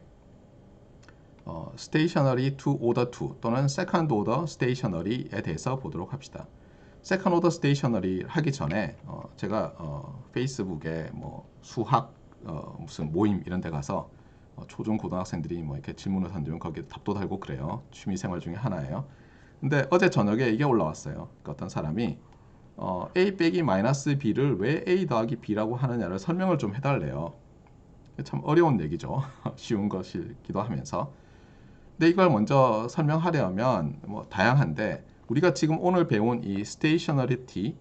stationary to order 2 또는 second order stationary에 대해서 보도록 합시다. second order stationary 하기 전에 제가 페이스북에 뭐 수학 무슨 모임 이런 데 가서 초중 고등학생들이 뭐 이렇게 질문을 던지면 거기에 답도 달고 그래요. 취미 생활 중에 하나예요. 근데 어제 저녁에 이게 올라왔어요. 그러니까 어떤 사람이 a 빼기 마이너스 b를 왜 a 더하기 b라고 하느냐를 설명을 좀 해달래요. 참 어려운 얘기죠. 쉬운 것이기도 하면서. 근데 이걸 먼저 설명하려면 뭐 다양한데 우리가 지금 오늘 배운 이 stationarity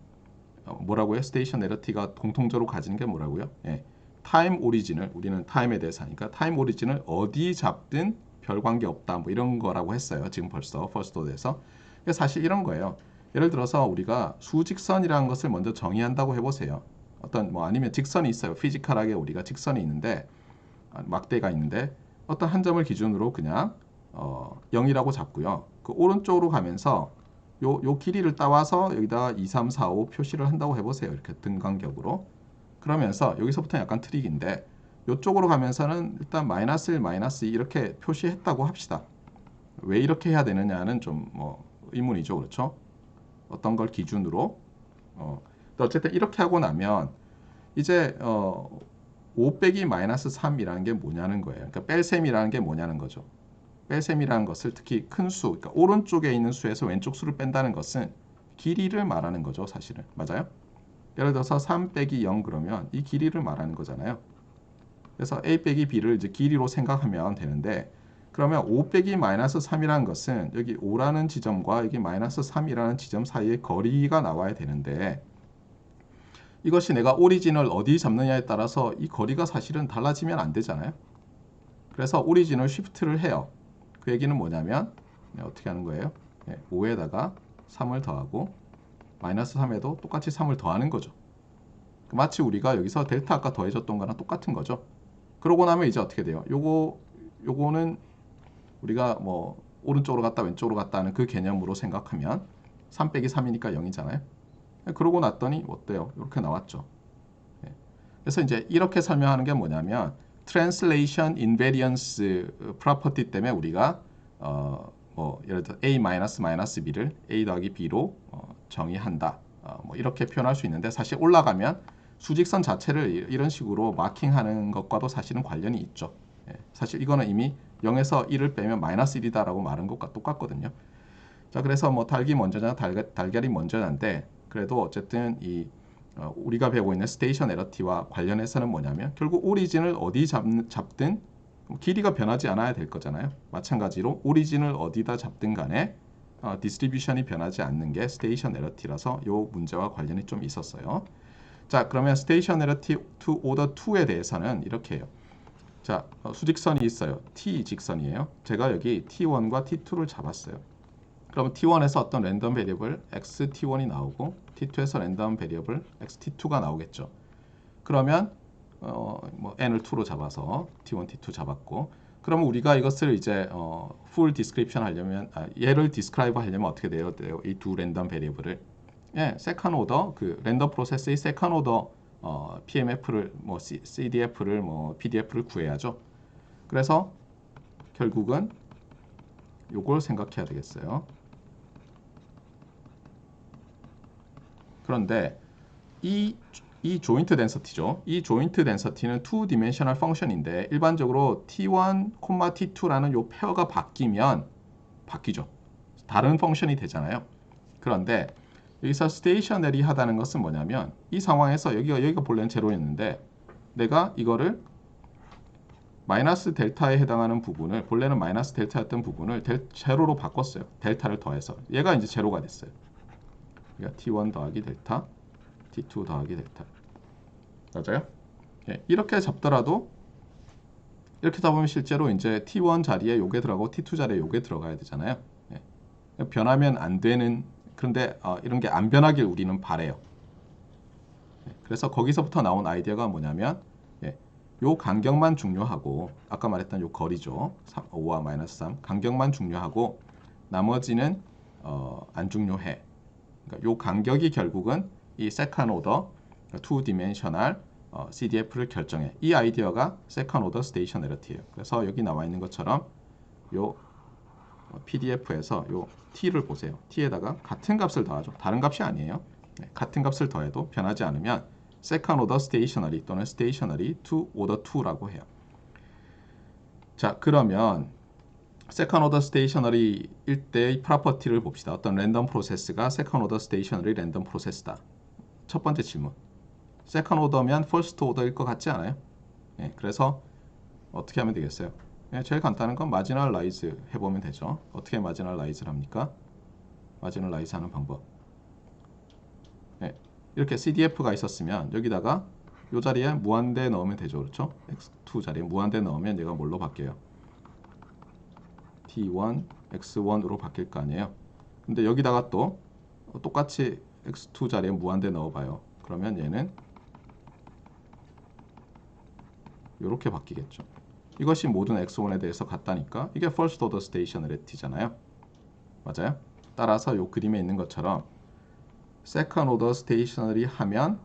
뭐라고요? stationarity가 공통적으로 가지는 게 뭐라고요? 예. 타임 오리진을 우리는 타임에 대해서 하니까 타임 오리진을 어디 잡든 별 관계 없다 뭐 이런 거라고 했어요. 지금 벌써 퍼스트 오더에서. 사실 이런 거예요. 예를 들어서 우리가 수직선이라는 것을 먼저 정의한다고 해보세요. 어떤 뭐 아니면 직선이 있어요. 피지컬하게 우리가 직선이 있는데 막대가 있는데 어떤 한 점을 기준으로 그냥 0이라고 잡고요. 그 오른쪽으로 가면서 요 길이를 따와서 여기다 2, 3, 4, 5 표시를 한다고 해보세요. 이렇게 등간격으로. 그러면서 여기서부터 약간 트릭인데 이쪽으로 가면서는 일단 마이너스 1, 마이너스 2 이렇게 표시했다고 합시다. 왜 이렇게 해야 되느냐는 좀 뭐 의문이죠. 그렇죠? 어떤 걸 기준으로 어쨌든 이렇게 하고 나면 이제 5 빼기 마이너스 3이라는 게 뭐냐는 거예요. 그러니까 뺄셈이라는 게 뭐냐는 거죠. 뺄셈이라는 것을 특히 큰 수, 그러니까 오른쪽에 있는 수에서 왼쪽 수를 뺀다는 것은 길이를 말하는 거죠. 사실은. 맞아요? 예를 들어서 3 빼기 0 그러면 이 길이를 말하는 거잖아요. 그래서 a 빼기 b를 이제 길이로 생각하면 되는데 그러면 5 빼기 마이너스 3이라는 것은 여기 5라는 지점과 여기 마이너스 3이라는 지점 사이의 거리가 나와야 되는데 이것이 내가 오리진을 어디 잡느냐에 따라서 이 거리가 사실은 달라지면 안 되잖아요. 그래서 오리진을 쉬프트를 해요. 그 얘기는 뭐냐면 어떻게 하는 거예요? 5에다가 3을 더하고 마이너스 3에도 똑같이 3을 더하는 거죠. 마치 우리가 여기서 델타 아까 더해줬던 거랑 똑같은 거죠. 그러고 나면 이제 어떻게 돼요? 요거는 우리가 뭐 오른쪽으로 갔다 왼쪽으로 갔다 하는 그 개념으로 생각하면 3 빼기 3이니까 0이잖아요. 그러고 났더니 어때요? 이렇게 나왔죠. 예. 그래서 이제 이렇게 설명하는 게 뭐냐면 Translation Invariance Property 때문에 우리가 뭐 예를 들어 a-b를 a 더하기 b로 정의한다. 뭐 이렇게 표현할 수 있는데 사실 올라가면 수직선 자체를 이런 식으로 마킹하는 것과도 사실은 관련이 있죠. 예. 사실 이거는 이미 0에서 1을 빼면 마이너스 1이다라고 말한 것과 똑같거든요. 자, 그래서 뭐 닭이 먼저냐 달걀이 먼저냐인데 그래도 어쨌든 이 우리가 배우고 있는 스테이션 에러티와 관련해서는 뭐냐면 결국 오리진을 어디 잡든 길이가 변하지 않아야 될 거잖아요. 마찬가지로 오리진을 어디다 잡든 간에 디스트리뷰션이 변하지 않는 게 스테이션 에러티라서 이 문제와 관련이 좀 있었어요. 자, 그러면 스테이션 에러티 to order 2에 대해서는 이렇게 해요. 자, 수직선이 있어요. t 직선이에요. 제가 여기 t1과 t2를 잡았어요. 그러면 t1에서 어떤 랜덤 베리어블 xt1이 나오고 t2에서 랜덤 베리어블 xt2가 나오겠죠. 그러면 뭐 n을 2로 잡아서 t1, t2 잡았고 그러면 우리가 이것을 이제 full description 하려면 얘를 describe 하려면 어떻게 돼요? 이 두 랜덤 베리어블을 세컨 오더 그 랜덤 프로세스의 세컨 오더 PMF를 뭐 CDF를 뭐 PDF를 구해야죠. 그래서 결국은 요걸 생각해야 되겠어요. 그런데 이 조인트 덴서티죠. 이 조인트 덴서티는 2디멘셔널 펑션인데 일반적으로 t1, t2라는 요 페어가 바뀌죠. 다른 펑션이 되잖아요. 그런데 여기서 스테이셔너리 하다는 것은 뭐냐면 이 상황에서 여기가 본래는 제로였는데 내가 이거를 마이너스 델타에 해당하는 부분을 본래는 마이너스 델타였던 부분을 제로로 바꿨어요. 델타를 더해서 얘가 이제 제로가 됐어요. 그러니까 t1 더하기 델타, t2 더하기 델타. 맞아요? 예, 이렇게 잡더라도 이렇게 잡으면 실제로 이제 t1 자리에 요게 들어가고 t2 자리에 요게 들어가야 되잖아요. 예, 변하면 안 되는 그런데 이런 게 안 변하길 우리는 바래요. 예, 그래서 거기서부터 나온 아이디어가 뭐냐면 요 간격만 중요하고 아까 말했던 요 거리죠. 5와 마이너스 3 간격만 중요하고 나머지는 안 중요해. 그러니까 요 간격이 결국은 이 세컨 오더 2디멘셔널 CDF를 결정해. 이 아이디어가 세컨 오더 스테이셔너리티예요. 그래서 여기 나와 있는 것처럼 요 PDF에서 요 t를 보세요. t에다가 같은 값을 더하죠. 다른 값이 아니에요. 같은 값을 더해도 변하지 않으면 second order stationary 또는 stationary to order 2라고 해요. 자, 그러면 second order stationary일 때의 프로퍼티를 봅시다. 어떤 랜덤 프로세스가 second order stationary 랜덤 프로세스다. 첫 번째 질문. second order면 first order일 것 같지 않아요? 그래서 어떻게 하면 되겠어요? 제일 간단한 건 마지널라이즈 해보면 되죠. 어떻게 마지널라이즈를 합니까? 마지널라이즈 하는 방법. 이렇게 CDF가 있었으면 여기다가 이 자리에 무한대 넣으면 되죠. 그렇죠? x2 자리에 무한대 넣으면 얘가 뭘로 바뀌어요? t1, x1으로 바뀔 거 아니에요. 근데 여기다가 또 똑같이 x2 자리에 무한대 넣어봐요. 그러면 얘는 이렇게 바뀌겠죠. 이것이 모든 x1에 대해서 같다니까 이게 first order stationarity잖아요. 맞아요? 따라서 이 그림에 있는 것처럼 second order stationary 하면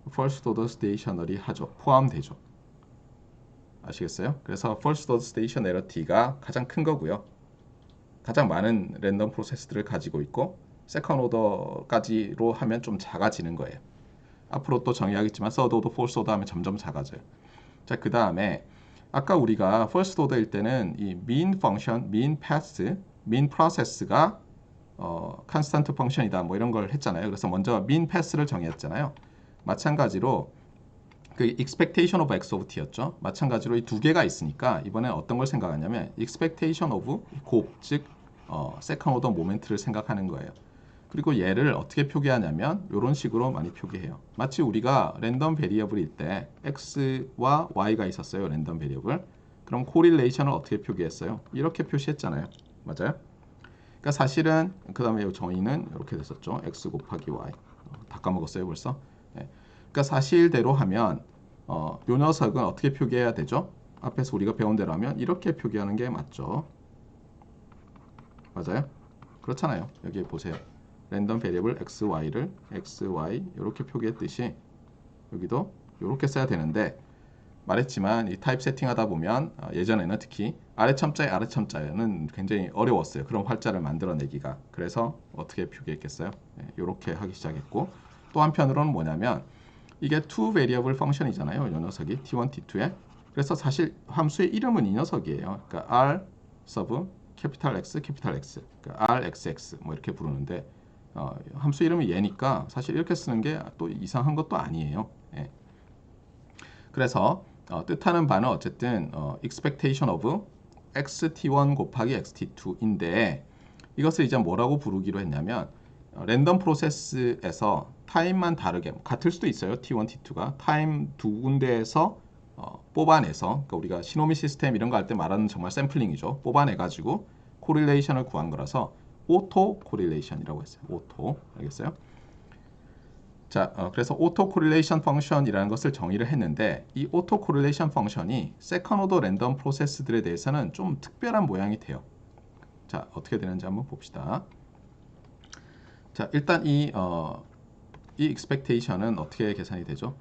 first order stationary 하죠. 포함되죠. 아시겠어요? 그래서 first order stationarity가 가장 큰 거고요. 가장 많은 랜덤 프로세스들을 가지고 있고 second order까지로 하면 좀 작아지는 거예요. 앞으로 또 정의하겠지만 third order, fourth order 하면 점점 작아져요. 자, 그 다음에 아까 우리가 first order일 때는 이 mean function, mean path, mean process가 constant function이다 뭐 이런 걸 했잖아요. 그래서 먼저 mean path를 정의했잖아요. 마찬가지로 그 expectation of x of t였죠. 마찬가지로 이 두 개가 있으니까 이번에 어떤 걸 생각하냐면 expectation of 곱, 즉 second order moment를 생각하는 거예요. 그리고 얘를 어떻게 표기하냐면 이런 식으로 많이 표기해요. 마치 우리가 랜덤 베리어블일 때 x와 y가 있었어요. 랜덤 베리어블. 그럼 코릴레이션을 어떻게 표기했어요? 이렇게 표시했잖아요. 맞아요? 그러니까 사실은 그 다음에 이 정의는 이렇게 됐었죠. x 곱하기 y. 다 까먹었어요 벌써. 그러니까 사실대로 하면 요 녀석은 어떻게 표기해야 되죠? 앞에서 우리가 배운 대로 하면 이렇게 표기하는 게 맞죠. 맞아요? 그렇잖아요. 여기 보세요. 랜덤 베리어블 xy를 xy 이렇게 표기했듯이 여기도 이렇게 써야 되는데 말했지만 이 타입 세팅하다 보면 예전에는 특히 아래 첨자에 아래 첨자는 굉장히 어려웠어요. 그런 활자를 만들어내기가. 그래서 어떻게 표기했겠어요? 이렇게 하기 시작했고 또 한편으로는 뭐냐면 이게 two variable function이잖아요. 이 녀석이 t1, t2에. 그래서 사실 함수의 이름은 이 녀석이에요. 그러니까 r sub 캐피탈 X, 캐피탈 X, 그러니까 rxx 뭐 이렇게 부르는데 함수 이름이 얘니까 사실 이렇게 쓰는 게 또 이상한 것도 아니에요. 예. 그래서 뜻하는 바는 어쨌든 expectation of xt1 곱하기 xt2인데 이것을 이제 뭐라고 부르기로 했냐면 랜덤 프로세스에서 타임만 다르게 같을 수도 있어요. t1, t2가 타임 두 군데에서 뽑아내서 그러니까 우리가 시노미 시스템 이런 거 할 때 말하는 정말 샘플링이죠. 뽑아내가지고 코릴레이션을 구한 거라서 오토 코릴레이션이라고 했어요. 오토 알겠어요? 자, 그래서 오토 코릴레이션 펑션이라는 것을 정의를 했는데 이 오토 코릴레이션 펑션이 세컨 오더 랜덤 프로세스들에 대해서는 좀 특별한 모양이 돼요. 자, 어떻게 되는지 한번 봅시다. 자, 일단 이 expectation은 어떻게 계산이 되죠?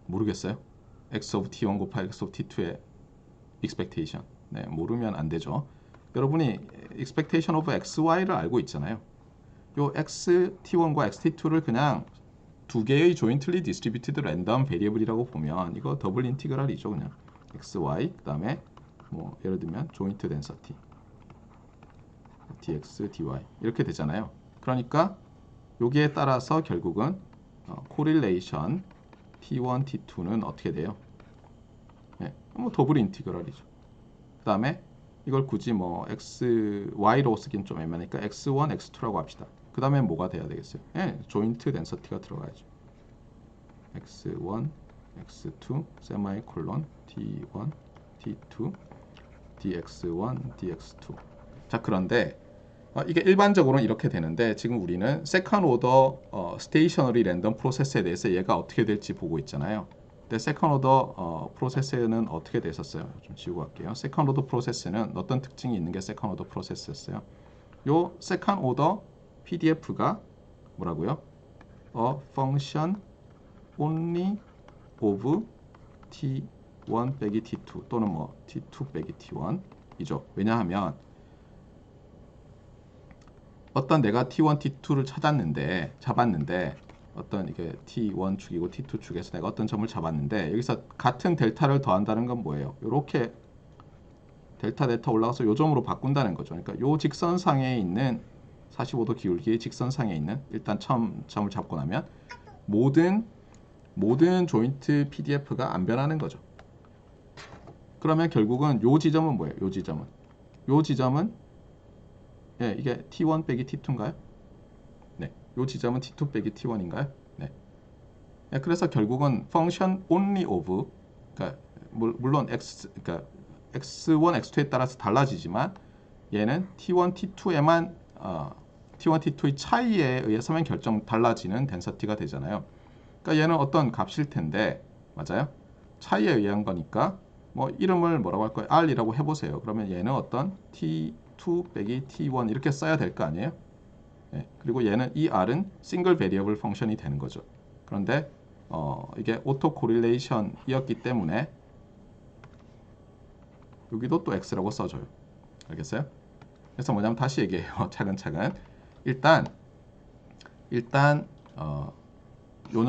모르겠어요. x of t1 곱하기 x of t2의 expectation. 네, 모르면 안 되죠. 여러분이 expectation of xy를 알고 있잖아요. 요 xt1과 xt2를 그냥 두 개의 jointly distributed random variable이라고 보면 이거 더블 인티그랄이죠. 그냥 xy 그 다음에 뭐 예를 들면 joint density dx dy 이렇게 되잖아요. 그러니까 여기에 따라서 결국은 correlation t1, t2는 어떻게 돼요? 네, 뭐 더블 인티그랄이죠. 그 다음에 이걸 굳이 뭐 x, y로 쓰긴 좀 애매하니까 x1, x2라고 합시다. 그 다음에 뭐가 돼야 되겠어요? 네, joint density가 들어가야죠. x1, x2, 세마이콜론 t1, t2, dx1, dx2. 자, 그런데 이게 일반적으로는 이렇게 되는데 지금 우리는 세컨 오더 스테이셔너리 랜덤 프로세스에 대해서 얘가 어떻게 될지 보고 있잖아요. 근데 세컨 오더 프로세스는 어떻게 됐었어요? 좀 지우고 갈게요. 세컨 오더 프로세스는 어떤 특징이 있는 게 세컨 오더 프로세스였어요? 요 세컨 오더 PDF가 뭐라고요? function only of t1 빼기 t2 또는 뭐 t2 빼기 t1 이죠. 왜냐하면 어떤 내가 T1, T2를 잡았는데 어떤 이게 T1 축이고 T2 축에서 내가 어떤 점을 잡았는데 여기서 같은 델타를 더한다는 건 뭐예요? 이렇게 델타 올라가서 요 점으로 바꾼다는 거죠. 그러니까 요 직선상에 있는 45도 기울기의 직선상에 있는 일단 처음 점을 잡고 나면 모든 조인트 PDF가 안 변하는 거죠. 그러면 결국은 요 지점은 뭐예요? 요 지점은 예, 이게 T1 빼기 T2인가요? 네, 요 지점은 T2 빼기 T1인가요? 네. 예, 그래서 결국은 function only of, 그러니까 물론 그러니까 x1, x2에 따라서 달라지지만 얘는 T1, T2에만 T1, T2의 차이에 의해서만 달라지는 덴서티가 되잖아요. 그러니까 얘는 어떤 값일 텐데 맞아요? 차이에 의한 거니까 뭐 이름을 뭐라고 할까요? R이라고 해보세요. 그러면 얘는 어떤 T2 빼기 T1 이렇게 써야 될 거 아니에요? 네, 그리고 얘는 이 R은 싱글 베리어블 펑션이 되는 거죠. 그런데 이게 오토 코릴레이션이었기 때문에 여기도 또 X라고 써줘요. 알겠어요? 그래서 뭐냐면 다시 얘기해요. 차근차근. 일단 요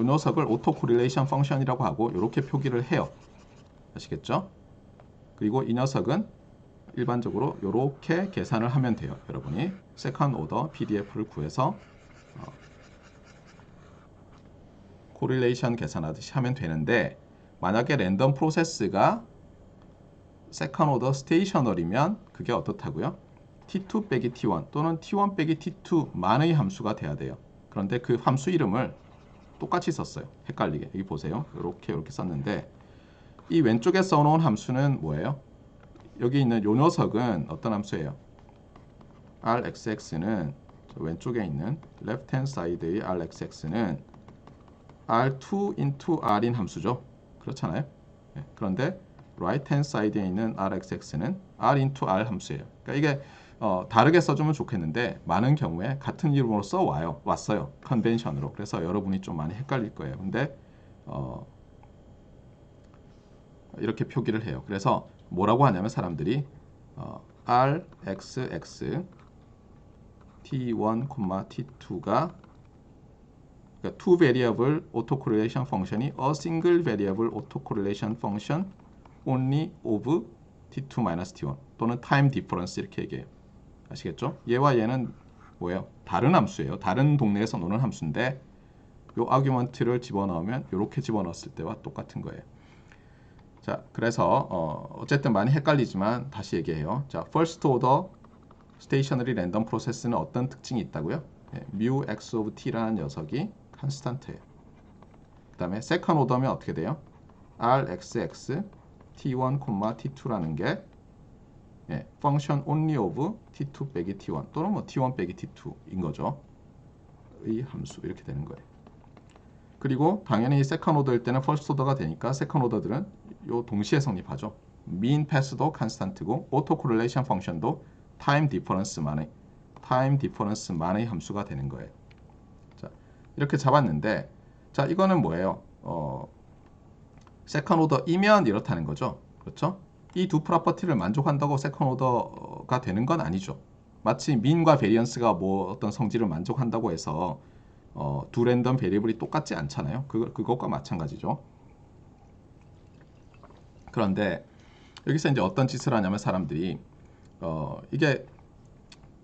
녀석을 오토 코릴레이션 펑션이라고 하고 이렇게 표기를 해요. 아시겠죠? 그리고 이 녀석은 일반적으로 이렇게 계산을 하면 돼요. 여러분이 세컨드 오더 PDF를 구해서 코릴레이션 계산하듯이 하면 되는데 만약에 랜덤 프로세스가 세컨드 오더 스테이셔널이면 그게 어떻다고요? T2 빼기 T1 또는 T1 빼기 T2만의 함수가 돼야 돼요. 그런데 그 함수 이름을 똑같이 썼어요. 헷갈리게. 여기 보세요. 이렇게 썼는데 이 왼쪽에 써놓은 함수는 뭐예요? 여기 있는 요 녀석은 어떤 함수예요? rxx는 왼쪽에 있는 left hand side의 rxx는 r2 into r인 함수죠. 그렇잖아요. 그런데 right hand side에 있는 rxx는 r into r 함수예요. 그러니까 이게 다르게 써주면 좋겠는데 많은 경우에 같은 이름으로 왔어요. 컨벤션으로. 그래서 여러분이 좀 많이 헷갈릴 거예요. 근데 이렇게 표기를 해요. 그래서 뭐라고 하냐면 사람들이 rxx t1, t2가 그러니까 two variable autocorrelation function이 a single variable autocorrelation function only of t2-t1 또는 time difference 이렇게 얘기해요. 아시겠죠? 얘와 얘는 뭐예요? 다른 함수예요. 다른 동네에서 노는 함수인데 요 아규먼트를 집어넣으면 이렇게 집어넣었을 때와 똑같은 거예요. 자, 그래서 어쨌든 많이 헷갈리지만 다시 얘기해요. 자, first order stationary random process는 어떤 특징이 있다고요? mu x of t라는 녀석이 컨스탄트예요. 그 다음에 second order면 어떻게 돼요? rxx t1, t2라는 게 function only of t2 빼기 t1 또는 뭐 t1 빼기 t2인 거죠. 의 함수 이렇게 되는 거예요. 그리고 당연히 세컨 오더일 때는 퍼스트 오더가 되니까 세컨 오더들은 요 동시에 성립하죠. mean pass도 컨스탄트고 오토 코릴레이션 펑션도 타임 디퍼런스만의 함수가 되는 거예요. 자, 이렇게 잡았는데 자, 이거는 뭐예요? 세컨 오더이면 이렇다는 거죠. 그렇죠? 이 두 프로퍼티를 만족한다고 세컨 오더가 되는 건 아니죠. 마치 mean과 variance가 뭐 어떤 성질을 만족한다고 해서 두 랜덤 베리어블이 똑같지 않잖아요. 그것과 마찬가지죠. 그런데 여기서 이제 어떤 짓을 하냐면 사람들이 이게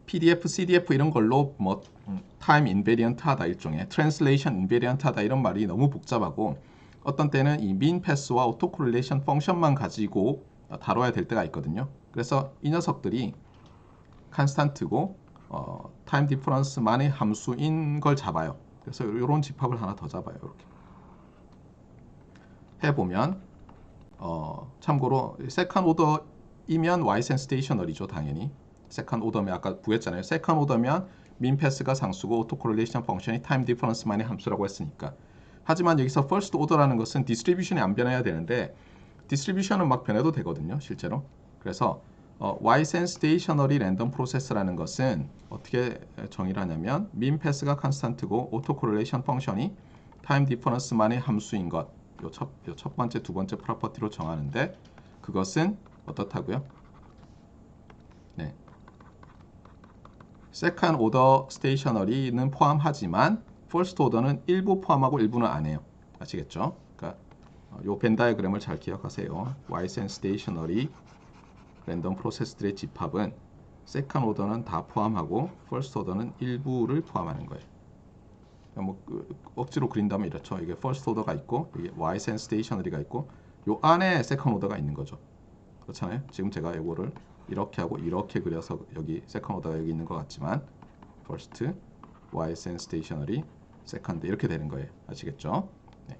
PDF, CDF 이런 걸로 뭐 time invariant 하다 일종의 translation invariant 하다 이런 말이 너무 복잡하고 어떤 때는 이 mean pass와 auto correlation 펑션만 가지고 다뤄야 될 때가 있거든요. 그래서 이 녀석들이 constant고 time difference만의 함수인 걸 잡아요. 그래서 이런 집합을 하나 더 잡아요. 이렇게 해보면 참고로 세컨 오더이면 Y센 스테이셔너리죠. 당연히 세컨 오더면 아까 구했잖아요. 세컨 오더면 min 패스가 상수고 오토 코릴레이션 펑션이 타임 디퍼런스만의 함수라고 했으니까. 하지만 여기서 퍼스트 오더라는 것은 디스트리뷰션이 안 변해야 되는데 디스트리뷰션은 막 변해도 되거든요. 실제로. 그래서 Y센 스테이셔너리 랜덤 프로세스라는 것은 어떻게 정의를 하냐면 min 패스가 컨스탄트고 오토 코릴레이션 펑션이 타임 디퍼런스만의 함수인 것. 요 첫 번째, 두 번째 프로퍼티로 정하는데 그것은 어떻다고요? 네. 세컨 오더 스테이셔너리는 포함하지만 퍼스트 오더는 일부 포함하고 일부는 안 해요. 아시겠죠? 그러니까 요 벤 다이어그램을 잘 기억하세요. Y센 스테이셔너리 랜덤 프로세스들의 집합은 세컨 오더는 다 포함하고 퍼스트 오더는 일부를 포함하는 거예요. 뭐 억지로 그린다면 이렇죠. 이게 퍼스트 오더가 있고 이게 Y센 스테이셔너리가 있고 요 안에 세컨 오더가 있는 거죠. 그렇잖아요. 지금 제가 이거를 이렇게 하고 이렇게 그려서 여기 세컨 오더가 여기 있는 것 같지만 first, Y센 스테이셔너리, second 이렇게 되는 거예요. 아시겠죠? 네.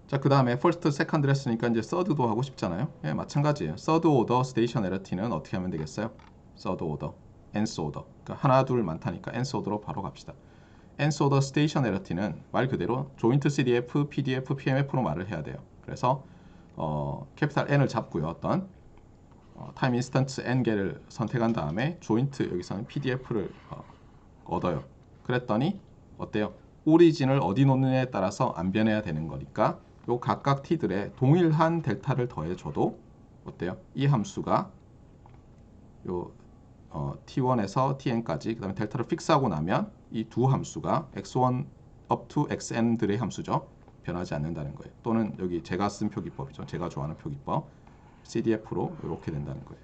자, 그 다음에 first, second를 했으니까 이제 third도 하고 싶잖아요. 예, 마찬가지예요. third order stationarity는 어떻게 하면 되겠어요? third order, nth order. 그러니까 하나, 둘 많다니까 nth order로 바로 갑시다. nth order stationarity는 말 그대로 joint CDF, PDF, PMF로 말을 해야 돼요. 그래서 캐피탈 N을 잡고요. 어떤 타임 인스턴트 N개를 선택한 다음에 조인트 여기서는 PDF를 얻어요. 그랬더니 어때요? 오리진을 어디 놓느냐에 따라서 안 변해야 되는 거니까 요 각각 t들의 동일한 델타를 더해줘도 어때요? 이 함수가 요 t1에서 tn까지 그 다음에 델타를 픽스하고 나면 이 두 함수가 x1 up to xn들의 함수죠. 변하지 않는다는 거예요. 또는 여기 제가 쓴 표기법이죠. 제가 좋아하는 표기법 CDF로 이렇게 된다는 거예요.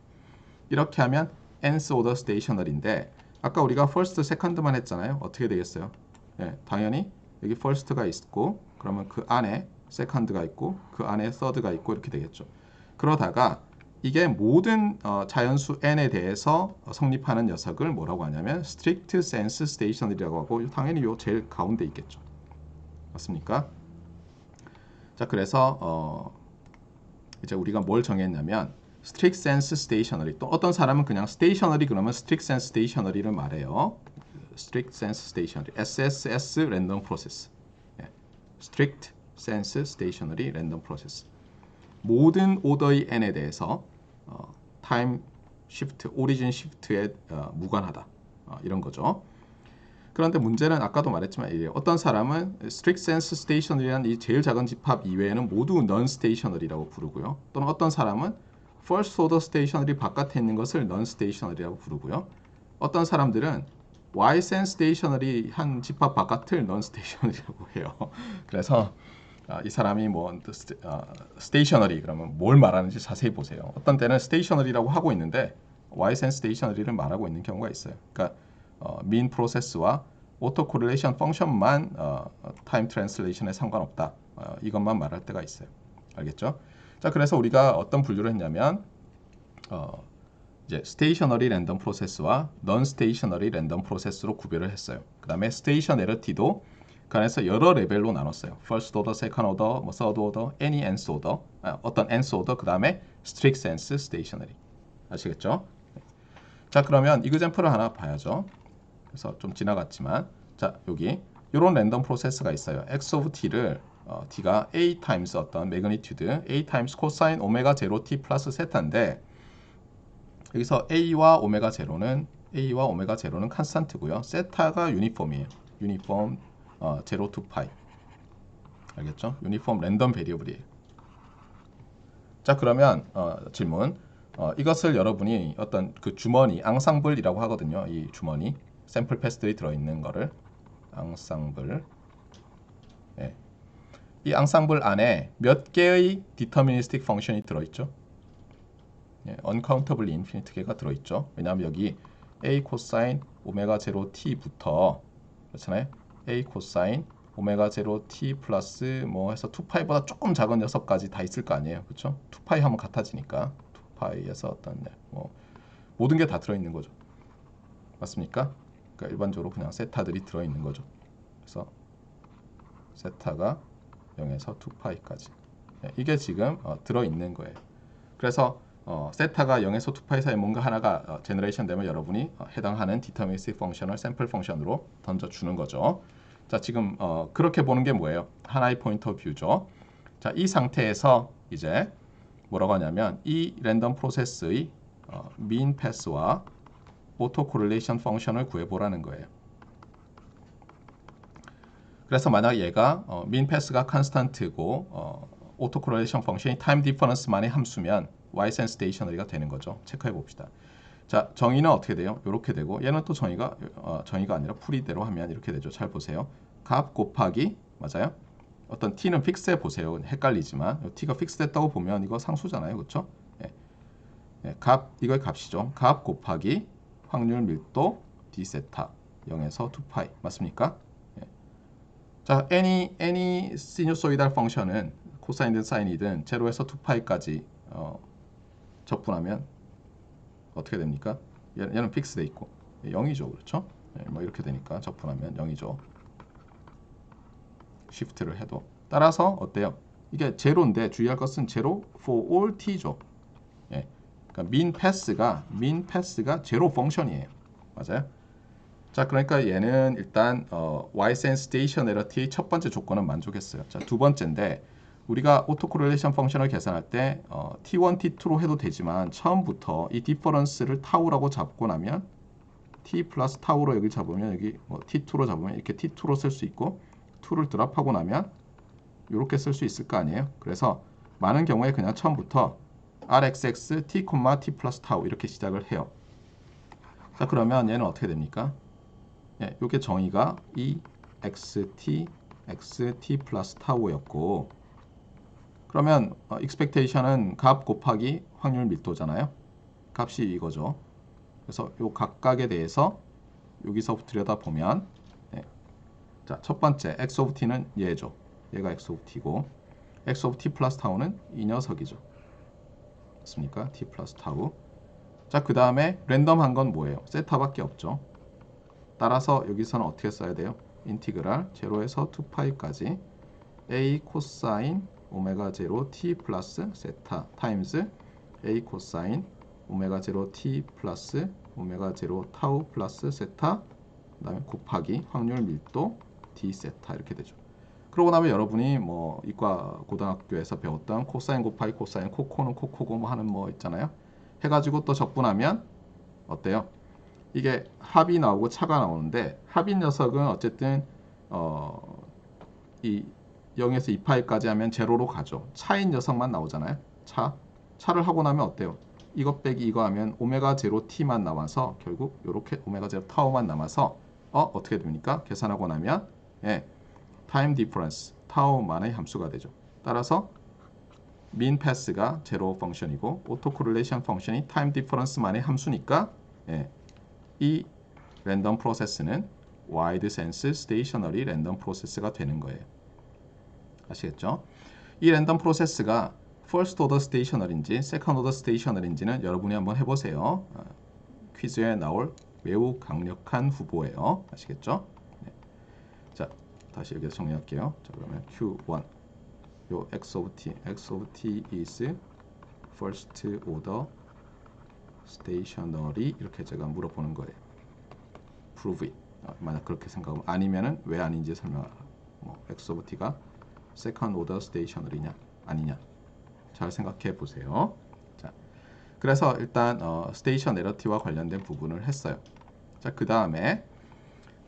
이렇게 하면 nth order stationary인데 아까 우리가 first, second만 했잖아요. 어떻게 되겠어요? 예, 당연히 여기 first가 있고 그러면 그 안에 second가 있고 그 안에 third가 있고 이렇게 되겠죠. 그러다가 이게 모든 자연수 n에 대해서 성립하는 녀석을 뭐라고 하냐면 strict sense stationary라고 하고 당연히 요 제일 가운데 있겠죠. 맞습니까? 자, 그래서 이제 우리가 뭘 정했냐면 strict sense stationary. 또 어떤 사람은 그냥 stationary 그러면 strict sense stationary를 말해요. strict sense stationary. SSS random process. 예. strict sense stationary random process. 모든 오더의 n에 대해서 타임 시프트, 오리진 시프트에 무관하다. 이런 거죠. 그런데 문제는 아까도 말했지만 어떤 사람은 strict sense stationary라는 이 제일 작은 집합 이외에는 모두 non-stationary라고 부르고요. 또는 어떤 사람은 first order stationary 바깥에 있는 것을 non-stationary라고 부르고요. 어떤 사람들은 Y-sense stationary 한 집합 바깥을 non-stationary라고 해요. 그래서 이 사람이 뭐 stationary 그러면 뭘 말하는지 자세히 보세요. 어떤 때는 stationary라고 하고 있는데 Y-sense stationary를 말하고 있는 경우가 있어요. 그러니까 mean process와 auto correlation 펑션만 time translation에 상관없다. 이것만 말할 때가 있어요. 알겠죠? 자, 그래서 우리가 어떤 분류를 했냐면 이제 stationary random process와 non-stationary random process로 구별을 했어요. 그 다음에 stationarity도 그 안에서 여러 레벨로 나눴어요. first order, second order, 뭐 third order, any nth order, 어떤 nth order, 그 다음에 strict sense stationary. 아시겠죠? 자, 그러면 이그젬플을 하나 봐야죠. 그래서 좀 지나갔지만, 자, 여기 이런 랜덤 프로세스가 있어요. x of t를 t가 a 타임스 어떤 매그니튜드 a 타임스 코사인 오메가 제로 t 플러스 세타인데, 여기서 a와 오메가 제로는 컨스탄트고요. 세타가 유니폼이에요. 유니폼 제로 투 파이. 알겠죠? 유니폼 랜덤 베리어블이에요. 자, 그러면 질문. 이것을 여러분이 어떤 그 주머니, 앙상블이라고 하거든요. 이 주머니, 샘플 패스들이 들어있는 거를 앙상블. 네. 이 앙상블 안에 몇 개의 디터미니스틱 펑션이 들어있죠? 네, uncountably infinite 개가 들어있죠. 왜냐하면 여기 a 코사인 오메가 제로 t부터 그렇잖아요. a 코사인 오메가 제로 t 플러스 뭐 해서 2파이보다 조금 작은 녀석까지 다 있을 거 아니에요. 그렇죠? 2파이 하면 같아지니까 2파이에서 어떤 뭐 모든 게 다 들어있는 거죠. 맞습니까? 그러니까 일반적으로 그냥 세타들이 들어있는 거죠. 그래서 세타가 0에서 2파이까지 이게 지금 들어있는 거예요. 그래서 세타가 0에서 2파이 사이 뭔가 하나가 제너레이션 되면 여러분이 해당하는 디터미니스틱 펑션을 샘플 펑션으로 던져주는 거죠. 자, 지금 그렇게 보는 게 뭐예요? 하나의 포인트 오브 뷰죠. 자, 이 상태에서 이제 뭐라고 하냐면 이 랜덤 프로세스의 mean pass와 auto correlation 펑션을 구해보라는 거예요. 그래서 만약 얘가 mean pass가 constant고 auto correlation 펑션이 time difference만의 함수면 Y-sense stationary가 되는 거죠. 체크해 봅시다. 자, 정의는 어떻게 돼요? 이렇게 되고 얘는 또 정의가 아니라 풀이대로 하면 이렇게 되죠. 잘 보세요. 값 곱하기 맞아요? 어떤 t는 픽스해 보세요. 헷갈리지만 t가 픽스됐다고 보면 이거 상수잖아요. 그렇죠? 예. 예, 이거의 값이죠. 값 곱하기 확률 밀도 d 세타 0에서 2파이 맞습니까? 예. 자, any 시누소이달 펑션은 코사인이든 사인이든 0에서 2파이까지 적분하면 어떻게 됩니까? 얘는 픽스돼 있고 0이죠. 그렇죠? 네, 뭐 이렇게 되니까 적분하면 0이죠. 시프트를 해도 따라서 어때요? 이게 제로인데 주의할 것은 제로 for all t죠. 예. 그러니까 mean pass가 제로 펑션이에요. 맞아요? 자, 그러니까 얘는 일단 Y-sense stationarity의 첫 번째 조건은 만족했어요. 자, 두 번째인데 우리가 오토코렐레이션 펑션을 계산할 때 T1, T2로 해도 되지만 처음부터 이 디퍼런스를 타우라고 잡고 나면 T 플러스 타우로 여기 잡으면 여기 T2로 잡으면 이렇게 T2로 쓸 수 있고 2를 드랍하고 나면 이렇게 쓸 수 있을 거 아니에요. 그래서 많은 경우에 그냥 처음부터 RXX T, T 플러스 타우 이렇게 시작을 해요. 자, 그러면 얘는 어떻게 됩니까? 예, 이게 정의가 E, XT 플러스 타우였고 그러면 expectation은 값 곱하기 확률 밀도잖아요. 값이 이거죠. 그래서 요 각각에 대해서 여기서 들여다보면 네. 자, 첫 번째 x of t는 얘죠. 얘가 x of t고 x of t 플러스 타우는 이 녀석이죠. 맞습니까? t 플러스 타우. 자, 그 다음에 랜덤한 건 뭐예요? 세타밖에 없죠. 따라서 여기서는 어떻게 써야 돼요? 인티그랄 0에서 2파이까지 a 코사인 오메가 제로 t 플러스 세타 타임즈 a 코사인 오메가 제로 t 플러스 오메가 제로 타우 플러스 세타 그 다음에 곱하기 확률 밀도 d 세타 이렇게 되죠. 그러고 나면 여러분이 뭐 이과 고등학교에서 배웠던 코사인 곱하기 코사인 코코는 코코고 뭐 하는 뭐 있잖아요. 해가지고 또 적분하면 어때요? 이게 합이 나오고 차가 나오는데 합인 녀석은 어쨌든 이 0에서 2파이까지 하면 제로로 가죠. 차인 녀석만 나오잖아요. 차를 하고 나면 어때요? 이것 빼기 이거 하면 오메가 제로 t만 남아서 결국 이렇게 오메가 제로 타우만 남아서 어떻게 됩니까? 계산하고 나면 타임 디퍼런스 타우만의 함수가 되죠. 따라서 min pass가 제로 펑션이고 오토 코릴레이션 펑션이 타임 디퍼런스만의 함수니까 이 랜덤 프로세스는 와이드 센스 스테이셔너리 랜덤 프로세스가 되는 거예요. 아시겠죠? 이 랜덤 프로세스가 first order stationary인지 second order stationary인지는 여러분이 한번 해보세요. 퀴즈에 나올 매우 강력한 후보예요. 아시겠죠? 네. 자, 다시 여기서 정리할게요. 자, 그러면 Q1 요 x of t is first order stationary 이렇게 제가 물어보는 거예요. prove it. 만약 그렇게 생각하면 아니면은 왜 아닌지 설명하라. x of t가 second order stationary냐 아니냐 잘 생각해 보세요. 자, 그래서 일단 stationarity와 관련된 부분을 했어요. 자, 그 다음에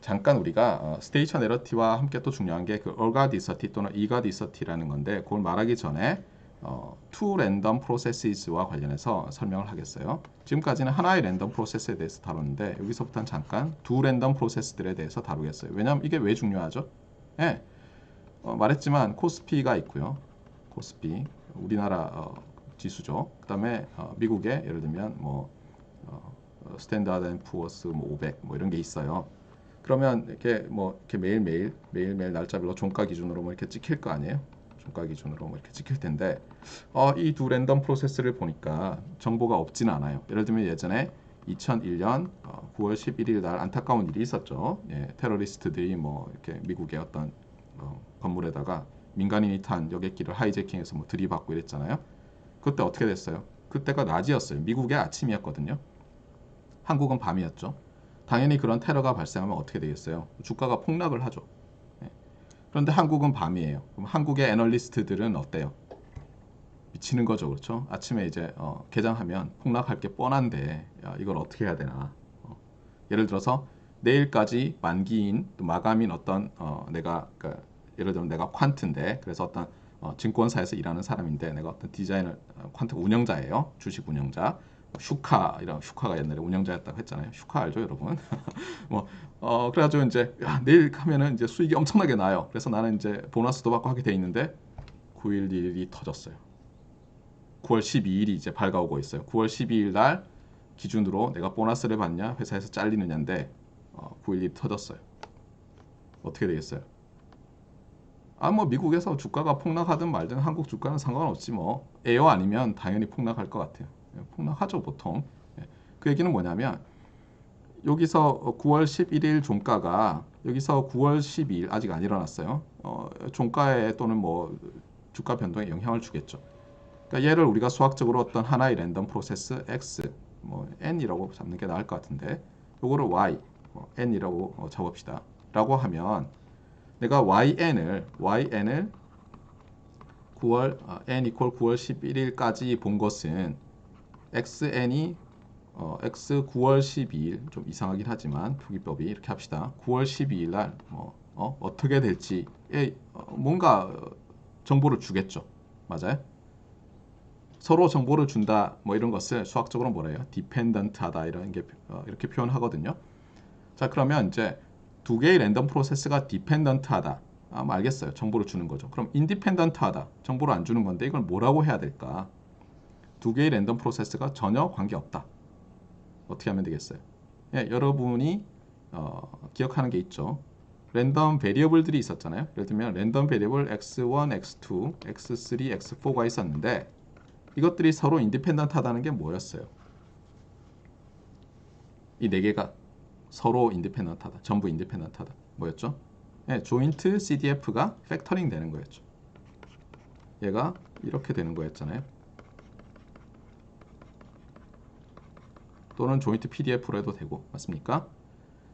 잠깐 우리가 stationarity와 함께 또 중요한 게 그 ergodicity 또는 ergodicity라는 건데 그걸 말하기 전에 two random processes와 관련해서 설명을 하겠어요. 지금까지는 하나의 랜덤 프로세스에 대해서 다뤘는데 여기서부터는 잠깐 두 랜덤 프로세스들에 대해서 다루겠어요. 왜냐하면 이게 왜 중요하죠? 네. 말했지만 코스피가 있고요. 코스피 우리나라 지수죠. 그다음에 미국의 예를 들면 스탠다드 앤 푸어스 500 이런 게 있어요. 그러면 이렇게 매일매일 날짜별로 종가 기준으로 이렇게 찍힐 거 아니에요? 종가 기준으로 이렇게 찍힐 텐데 이 두 랜덤 프로세스를 보니까 정보가 없지는 않아요. 예를 들면 예전에 2001년 9월 11일 날 안타까운 일이 있었죠. 테러리스트들이 이렇게 미국의 어떤 건물에다가 민간인이 탄 여객기를 하이제킹해서 들이받고 이랬잖아요. 그때 어떻게 됐어요? 그때가 낮이었어요. 미국의 아침이었거든요. 한국은 밤이었죠. 당연히 그런 테러가 발생하면 어떻게 되겠어요? 주가가 폭락을 하죠. 그런데 한국은 밤이에요. 그럼 한국의 애널리스트들은 어때요? 미치는 거죠, 그렇죠? 아침에 이제 개장하면 폭락할 게 뻔한데 이걸 어떻게 해야 되나? 예를 들어서 내일까지 만기인 또 마감인 어떤 예를 들면 내가 퀀트인데 그래서 어떤 증권사에서 일하는 사람인데 내가 어떤 디자이너 퀀트 운영자예요. 주식 운영자. 슈카가 옛날에 운영자였다고 했잖아요. 슈카 알죠, 여러분? 그래가지고 이제 내일 하면은 이제 수익이 엄청나게 나요. 그래서 나는 이제 보너스도 받고 하게 돼 있는데 9.11이 터졌어요. 9월 12일이 이제 밝아오고 있어요. 9월 12일 날 기준으로 내가 보너스를 받냐, 회사에서 잘리느냐인데 9.11이 터졌어요. 어떻게 되겠어요? 미국에서 주가가 폭락하든 말든 한국 주가는 상관없지 에어 아니면 당연히 폭락할 것 같아요. 폭락하죠, 보통. 그 얘기는 뭐냐면 여기서 9월 11일 종가가 여기서 9월 12일 아직 안 일어났어요. 종가에 또는 주가 변동에 영향을 주겠죠. 그러니까 얘를 우리가 수학적으로 어떤 하나의 랜덤 프로세스 x n이라고 잡는 게 나을 것 같은데 요거를 y n이라고 적읍시다. 라고 하면 내가yn을 9월 n 이퀄 9월 11일까지 본 것은 xn이 x 9월 12일 좀 이상하긴 하지만 표기법이 이렇게 합시다. 9월 12일 날 어떻게 될지에 뭔가 정보를 주겠죠. 맞아요? 서로 정보를 준다 이런 것을 수학적으로 뭐라 해요? 디펜던트하다 이런 게 이렇게 표현하거든요. 자, 그러면 이제 두 개의 랜덤 프로세스가 디펜던트하다. 알겠어요. 정보를 주는 거죠. 그럼 인디펜던트하다. 정보를 안 주는 건데 이걸 뭐라고 해야 될까? 두 개의 랜덤 프로세스가 전혀 관계없다. 어떻게 하면 되겠어요? 여러분이 기억하는 게 있죠. 랜덤 베리어블들이 있었잖아요. 예를 들면 랜덤 베리어블 x1, x2, x3, x4가 있었는데 이것들이 서로 인디펜던트하다는 게 뭐였어요? 이 네 개가 서로 인디펜던트하다. 전부 인디펜던트하다. 뭐였죠? 조인트 CDF가 팩터링 되는 거였죠. 얘가 이렇게 되는 거였잖아요. 또는 조인트 PDF로 해도 되고 맞습니까?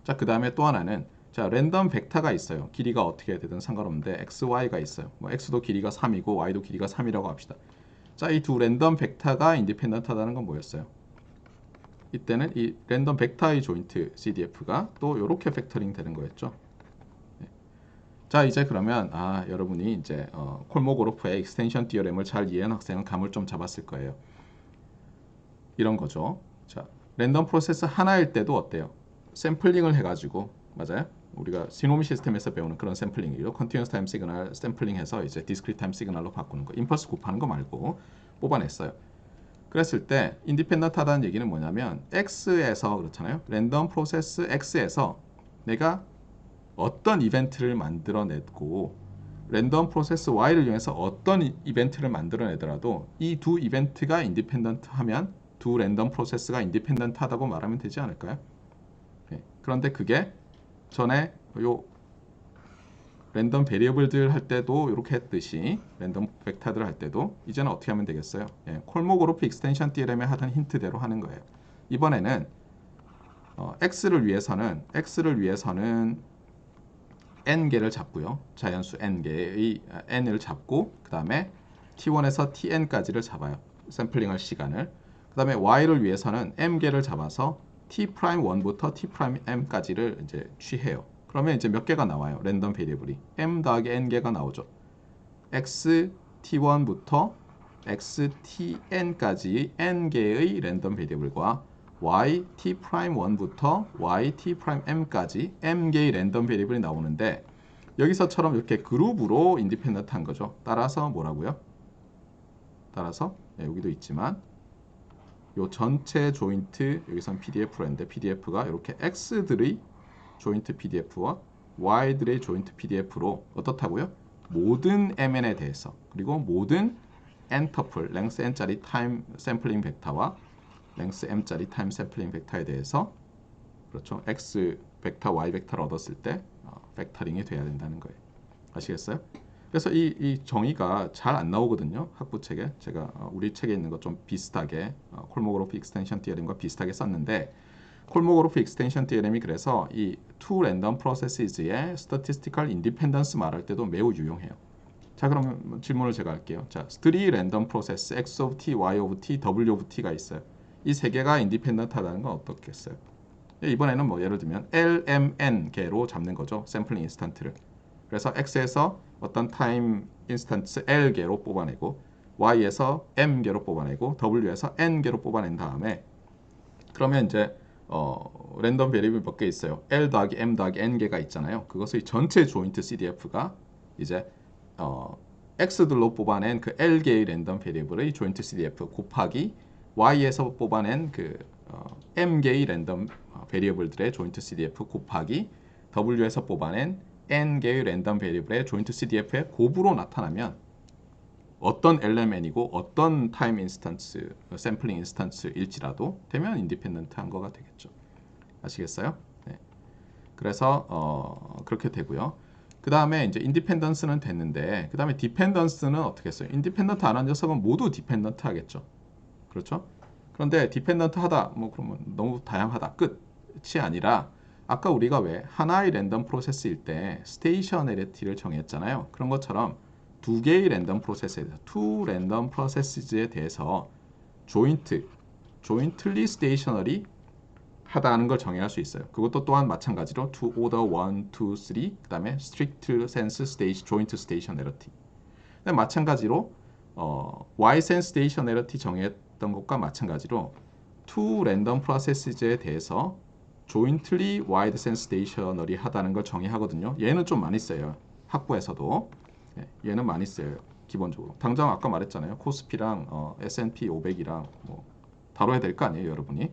자, 그 다음에 또 하나는 랜덤 벡터가 있어요. 길이가 어떻게 되든 상관없는데 x, y가 있어요. x도 길이가 3이고 y도 길이가 3이라고 합시다. 자, 이 두 랜덤 벡터가 인디펜던트하다는 건 뭐였어요? 이때는 이 랜덤 벡터의 조인트 CDF가 또 이렇게 팩터링 되는 거였죠. 자, 이제 그러면 여러분이 이제 콜모고로프의 익스텐션 디어렘을 잘 이해한 학생은 감을 좀 잡았을 거예요. 이런 거죠. 자, 랜덤 프로세스 하나일 때도 어때요? 샘플링을 해가지고, 맞아요? 우리가 시노미 시스템에서 배우는 그런 샘플링이요. 컨티뉴어스 타임 시그널 샘플링해서 이제 디스크리트 타임 시그널로 바꾸는 거, 임펄스 곱하는 거 말고 뽑아냈어요. 그랬을 때 인디펜던트 하다는 얘기는 뭐냐면 X에서 그렇잖아요. 랜덤 프로세스 X에서 내가 어떤 이벤트를 만들어냈고 랜덤 프로세스 Y를 이용해서 어떤 이벤트를 만들어내더라도 이 두 이벤트가 인디펜던트 하면 두 랜덤 프로세스가 인디펜던트 하다고 말하면 되지 않을까요? 네. 그런데 그게 전에 요 랜덤 베리어블들 할 때도 이렇게 했듯이 랜덤 벡터들 할 때도 이제는 어떻게 하면 되겠어요? 콜모고로프 익스텐션 디어렘에 하던 힌트대로 하는 거예요. 이번에는 x를 위해서는 n개를 잡고요. 자연수 n개의 n을 잡고 그 다음에 t1에서 tn까지를 잡아요. 샘플링할 시간을. 그 다음에 y를 위해서는 m개를 잡아서 t'1부터 t'm까지를 이제 취해요. 그러면 이제 몇 개가 나와요. 랜덤 베리어블이 m 더하기 n개가 나오죠. x t1부터 x tn까지 n개의 랜덤 베리어블과 y t'1부터 y t'm까지 m개의 랜덤 베리어블이 나오는데 여기서처럼 이렇게 그룹으로 인디펜던트 한 거죠. 따라서 뭐라고요? 따라서 여기도 있지만 요 전체 조인트 여기선 PDF로 했는데 PDF가 이렇게 x들의 조인트 PDF와 y들의 조인트 PDF로 어떻다고요? 모든 mn에 대해서 그리고 모든 n 터플 랭스 n짜리 타임 샘플링 벡터와 랭스 m짜리 타임 샘플링 벡터에 대해서 그렇죠. x 벡터, y 벡터를 얻었을 때 벡터링이 돼야 된다는 거예요. 아시겠어요? 그래서 이 정의가 잘 안 나오거든요. 학부 책에 제가 우리 책에 있는 것 좀 비슷하게 콜모고로프 익스텐션 디어렘과 비슷하게 썼는데 콜모고로프 익스텐션 디어렘이 그래서 이 two random processes의 statistical independence 말할 때도 매우 유용해요. 자, 그러면 질문을 제가 할게요. 자, 3 random process x of t, y of t, w of t가 있어요. 이 세 개가 인디펜던트하다는 건 어떻겠어요? 이번에는 뭐 예를 들면 LMN 개로 잡는 거죠. 샘플링 인스턴트를. 그래서 X에서 어떤 타임 인스턴트 L개로 뽑아내고 Y에서 M개로 뽑아내고 W에서 N개로 뽑아낸 다음에 그러면 이제 랜덤 베리어블 몇 개 있어요. L 더하기 M 더하기 N개가 있잖아요. 그것의 전체 조인트 CDF가 이제 X들로 뽑아낸 그 L개의 랜덤 베리어블의 조인트 CDF 곱하기 Y에서 뽑아낸 그 M개의 랜덤 베리어블들의 조인트 CDF 곱하기 W에서 뽑아낸 N개의 랜덤 베리어블의 조인트 CDF의 곱으로 나타나면 어떤 LMN이고 어떤 타임 인스턴스, 샘플링 인스턴스일지라도 되면 인디펜던트한 거가 되겠죠. 아시겠어요? 네. 그래서 그렇게 되고요. 그 다음에 이제 인디펜던스는 됐는데 그 다음에 디펜던스는 어떻게 했어요? 인디펜던트 안 한 녀석은 모두 디펜던트 하겠죠. 그렇죠? 그런데 디펜던트 하다 뭐 그러면 너무 다양하다 끝이 아니라 아까 우리가 왜 하나의 랜덤 프로세스일 때 스테이셔너리티를 정했잖아요. 그런 것처럼 두 개의 랜덤 프로세스에 대해서 two 랜덤 프로세스에 대해서 조인틀리 스테이셔너리 하다는 걸 정의할 수 있어요. 그것도 또한 마찬가지로 to order 1, 2, 3 그 다음에 strict sense stage joint stationarity 마찬가지로 y sense stationarity 정했던 것과 마찬가지로 two random processes에 대해서 jointly wide sense stationary 하다는 걸 정의하거든요. 얘는 좀 많이 써요. 학부에서도 얘는 많이 써요. 기본적으로 당장 아까 말했잖아요. 코스피랑 S&P 500이랑 뭐 다뤄야 될 거 아니에요, 여러분이.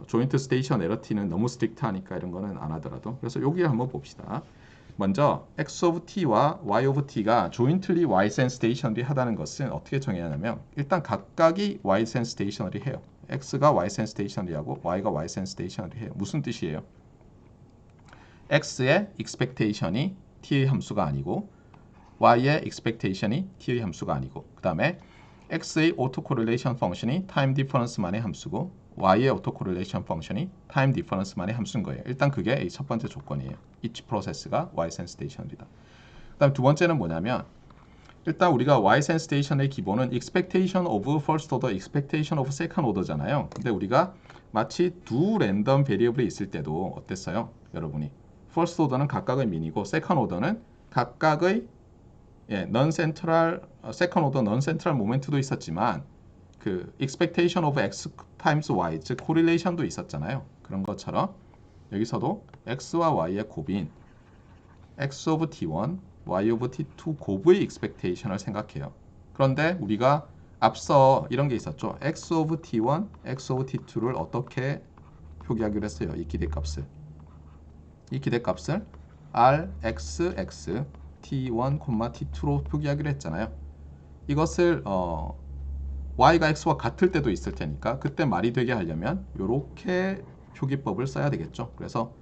조인트 스테이션 에러티는 너무 스트릭트하니까 이런 거는 안 하더라도 그래서 여기 한번 봅시다. 먼저 x of t와 y of t가 jointly y sense stationary 하다는 것은 어떻게 정해야 하냐면 일단 각각이 y sense stationary 해요. x가 y sense stationary하고 y가 y sense stationary 해요. 무슨 뜻이에요? x의 expectation이 t의 함수가 아니고 y의 expectation이 t의 함수가 아니고 그 다음에 x의 autocorrelation 펑션이 time difference만의 함수고 y의 autocorrelation 펑션이 time difference만의 함수인 거예요. 일단 그게 첫 번째 조건이에요. each process가 y sense stationary다. 그 다음 두 번째는 뭐냐면 일단 우리가 Ysense Station의 기본은 expectation of first order, expectation of second order잖아요. 근데 우리가 마치 두 랜덤 베리어블이 있을 때도 어땠어요? 여러분이 first order는 각각의 민이고 second order는 각각의 non-central, second order non-central moment도 있었지만 그 expectation of x times y, 즉 correlation도 있었잖아요. 그런 것처럼 여기서도 x와 y의 곱인 x of t1, y of t2 곱의 expectation을 생각해요. 그런데 우리가 앞서 이런 게 있었죠. x of t1, x of t2를 어떻게 표기하기로 했어요. 이 기대값을. 이 기대값을 rxx t1, t2로 표기하기로 했잖아요. 이것을 y가 x와 같을 때도 있을 테니까 그때 말이 되게 하려면 이렇게 표기법을 써야 되겠죠. 그래서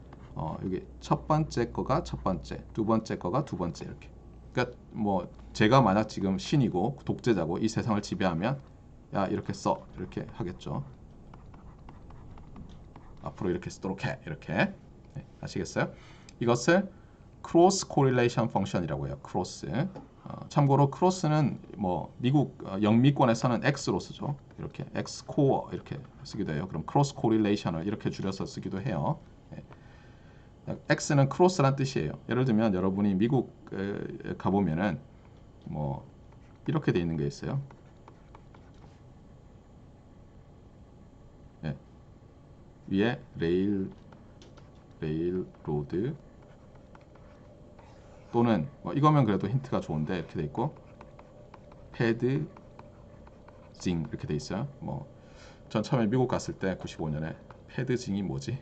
여기 첫 번째 거가 첫 번째, 두 번째 거가 두 번째 이렇게. 그러니까 뭐 제가 만약 지금 신이고 독재자고 이 세상을 지배하면 야 이렇게 써 이렇게 하겠죠. 앞으로 이렇게 쓰도록 해 이렇게. 네, 아시겠어요? 이것을 크로스 코릴레이션 펑션이라고 해요. 크로스. 참고로 크로스는 뭐 미국 영미권에서는 X로 쓰죠. 이렇게 X 코어 이렇게 쓰기도 해요. 그럼 크로스 코릴레이션을 이렇게 줄여서 쓰기도 해요. X는 크로스란 뜻이에요. 예를 들면 여러분이 미국 가보면은 뭐 이렇게 돼 있는 게 있어요. 예. 위에 레일로드 또는 뭐 이거면 그래도 힌트가 좋은데 이렇게 돼 있고 패드 징 이렇게 돼 있어요. 뭐 전 처음에 미국 갔을 때 95년에 패드 징이 뭐지?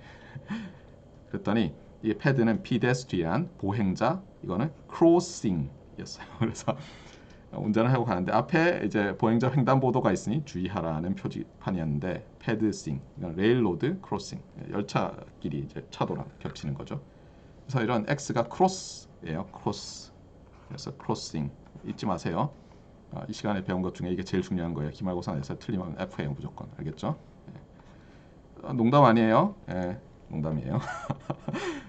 그랬더니 이 패드는 pedestrian 보행자, 이거는 crossing이었어요. 그래서 운전을 하고 가는데 앞에 이제 보행자 횡단보도가 있으니 주의하라는 표지판이었는데 패드싱, 이건 레일로드 크로싱, 열차끼리 이제 차도랑 겹치는 거죠. 그래서 이런 X가 크로스예요. 크로스. 그래서 크로싱 잊지 마세요. 이 시간에 배운 것 중에 이게 제일 중요한 거예요. 기말고사에서 틀리면 F예요 무조건. 알겠죠? 농담 아니에요. 농담이에요.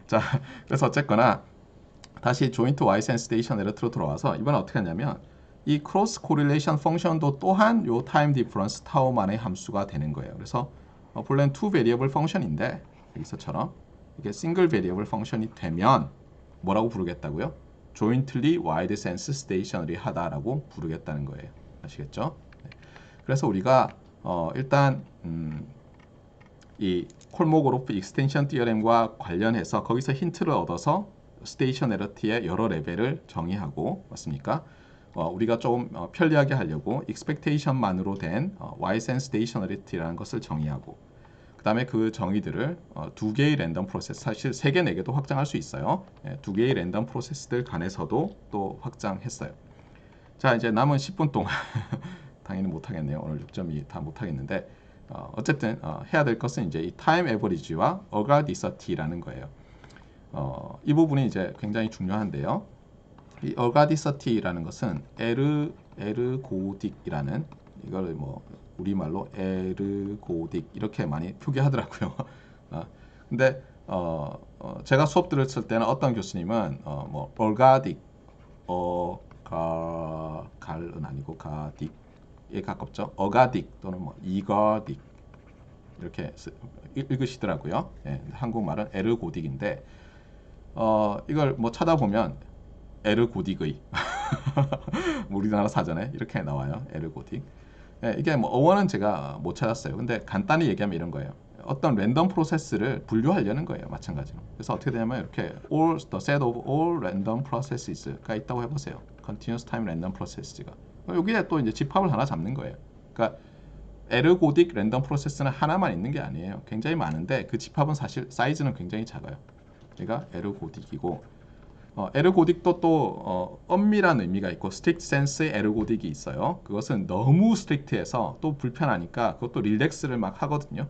자, 그래서 어쨌거나 다시 조인트 Ysense Station 에러트로 돌아와서 이번엔 어떻게 하냐면 이 크로스 코릴레이션 펑션도 또한 요 타임 디퍼런스 타우만의 함수가 되는 거예요. 그래서 본래는 투 베리어블 펑션인데 여기서처럼 이게 싱글 베리어블 펑션이 되면 뭐라고 부르겠다고요? jointly wide sense stationary 하다라고 부르겠다는 거예요. 아시겠죠? 네. 그래서 우리가 일단 이 콜모고로프 익스텐션 티어렘과 관련해서 거기서 힌트를 얻어서 스테이셔너리티의 여러 레벨을 정의하고 맞습니까? 우리가 조금 편리하게 하려고 expectation만으로 된 Ysense stationarity라는 것을 정의하고 그 다음에 그 정의들을 두 개의 랜덤 프로세스, 사실 3개, 4개도 확장할 수 있어요. 두 개의 랜덤 프로세스들 간에서도 또 확장했어요. 자, 이제 남은 10분 동안 당연히 못하겠네요. 오늘 6.2 다 못하겠는데 어쨌든 해야 될 것은 이제 이 타임 에버리지와 어가디서티라는 거예요. 이 부분이 이제 굉장히 중요한데요. 이 어가디서티라는 것은 에르고딕이라는 이걸 뭐 우리말로 에르고딕 이렇게 많이 표기하더라고요. 근데 제가 수업 들었을 때는 어떤 교수님은 뭐 얼가딕 갈은 아니고 가딕에 가깝죠. 어가딕 또는 뭐 이거딕 이렇게 읽으시더라고요. 예, 한국말은 에르고딕인데 이걸 뭐 찾아보면 에르고딕의 우리나라 사전에 이렇게 나와요. 에르고딕. 예, 이게 뭐 어원은 제가 못 찾았어요. 근데 간단히 얘기하면 이런 거예요. 어떤 랜덤 프로세스를 분류하려는 거예요. 마찬가지로. 그래서 어떻게 되냐면 이렇게 all the set of all random processes가 있다고 해보세요. continuous time random process가. 여기에 또 이제 집합을 하나 잡는 거예요. 그러니까 에르고딕 랜덤 프로세스는 하나만 있는 게 아니에요. 굉장히 많은데 그 집합은 사실 사이즈는 굉장히 작아요. 얘가 에르고딕이고 에르고딕도 또 엄밀한 의미가 있고 스트릭트 센스의 에르고딕이 있어요. 그것은 너무 스트릭트해서 또 불편하니까 그것도 릴렉스를 막 하거든요.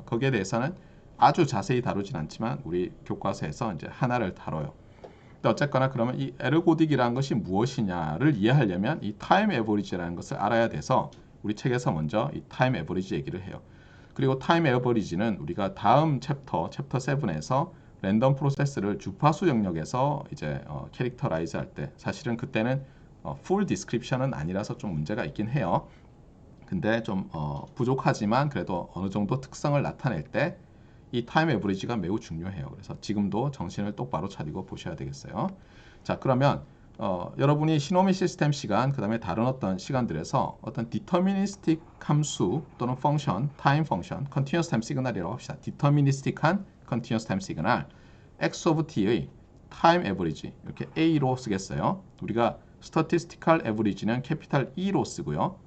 거기에 대해서는 아주 자세히 다루진 않지만 우리 교과서에서 이제 하나를 다뤄요. 근데 어쨌거나 그러면 이 에르고딕이라는 것이 무엇이냐를 이해하려면 이 타임 에버리지라는 것을 알아야 돼서 우리 책에서 먼저 이 타임 에버리지 얘기를 해요. 그리고 타임 에버리지는 우리가 다음 챕터 7에서 랜덤 프로세스를 주파수 영역에서 이제 캐릭터라이즈 할 때 사실은 그때는 full description은 아니라서 좀 문제가 있긴 해요. 근데 좀 부족하지만 그래도 어느 정도 특성을 나타낼 때 이 타임 에버리지가 매우 중요해요. 그래서 지금도 정신을 똑바로 차리고 보셔야 되겠어요. 자, 그러면 여러분이 시노미 시스템 시간, 그 다음에 다른 어떤 시간들에서 어떤 디터미니스틱 함수 또는 펑션, 타임 펑션, 컨티뉴어스 타임 시그널이라고 합시다. 디터미니스틱한 컨티뉴어스 타임 시그널, x of t의 타임 에버리지 이렇게 a로 쓰겠어요. 우리가 스태티스티컬 에버리지는 캐피탈 E로 쓰고요.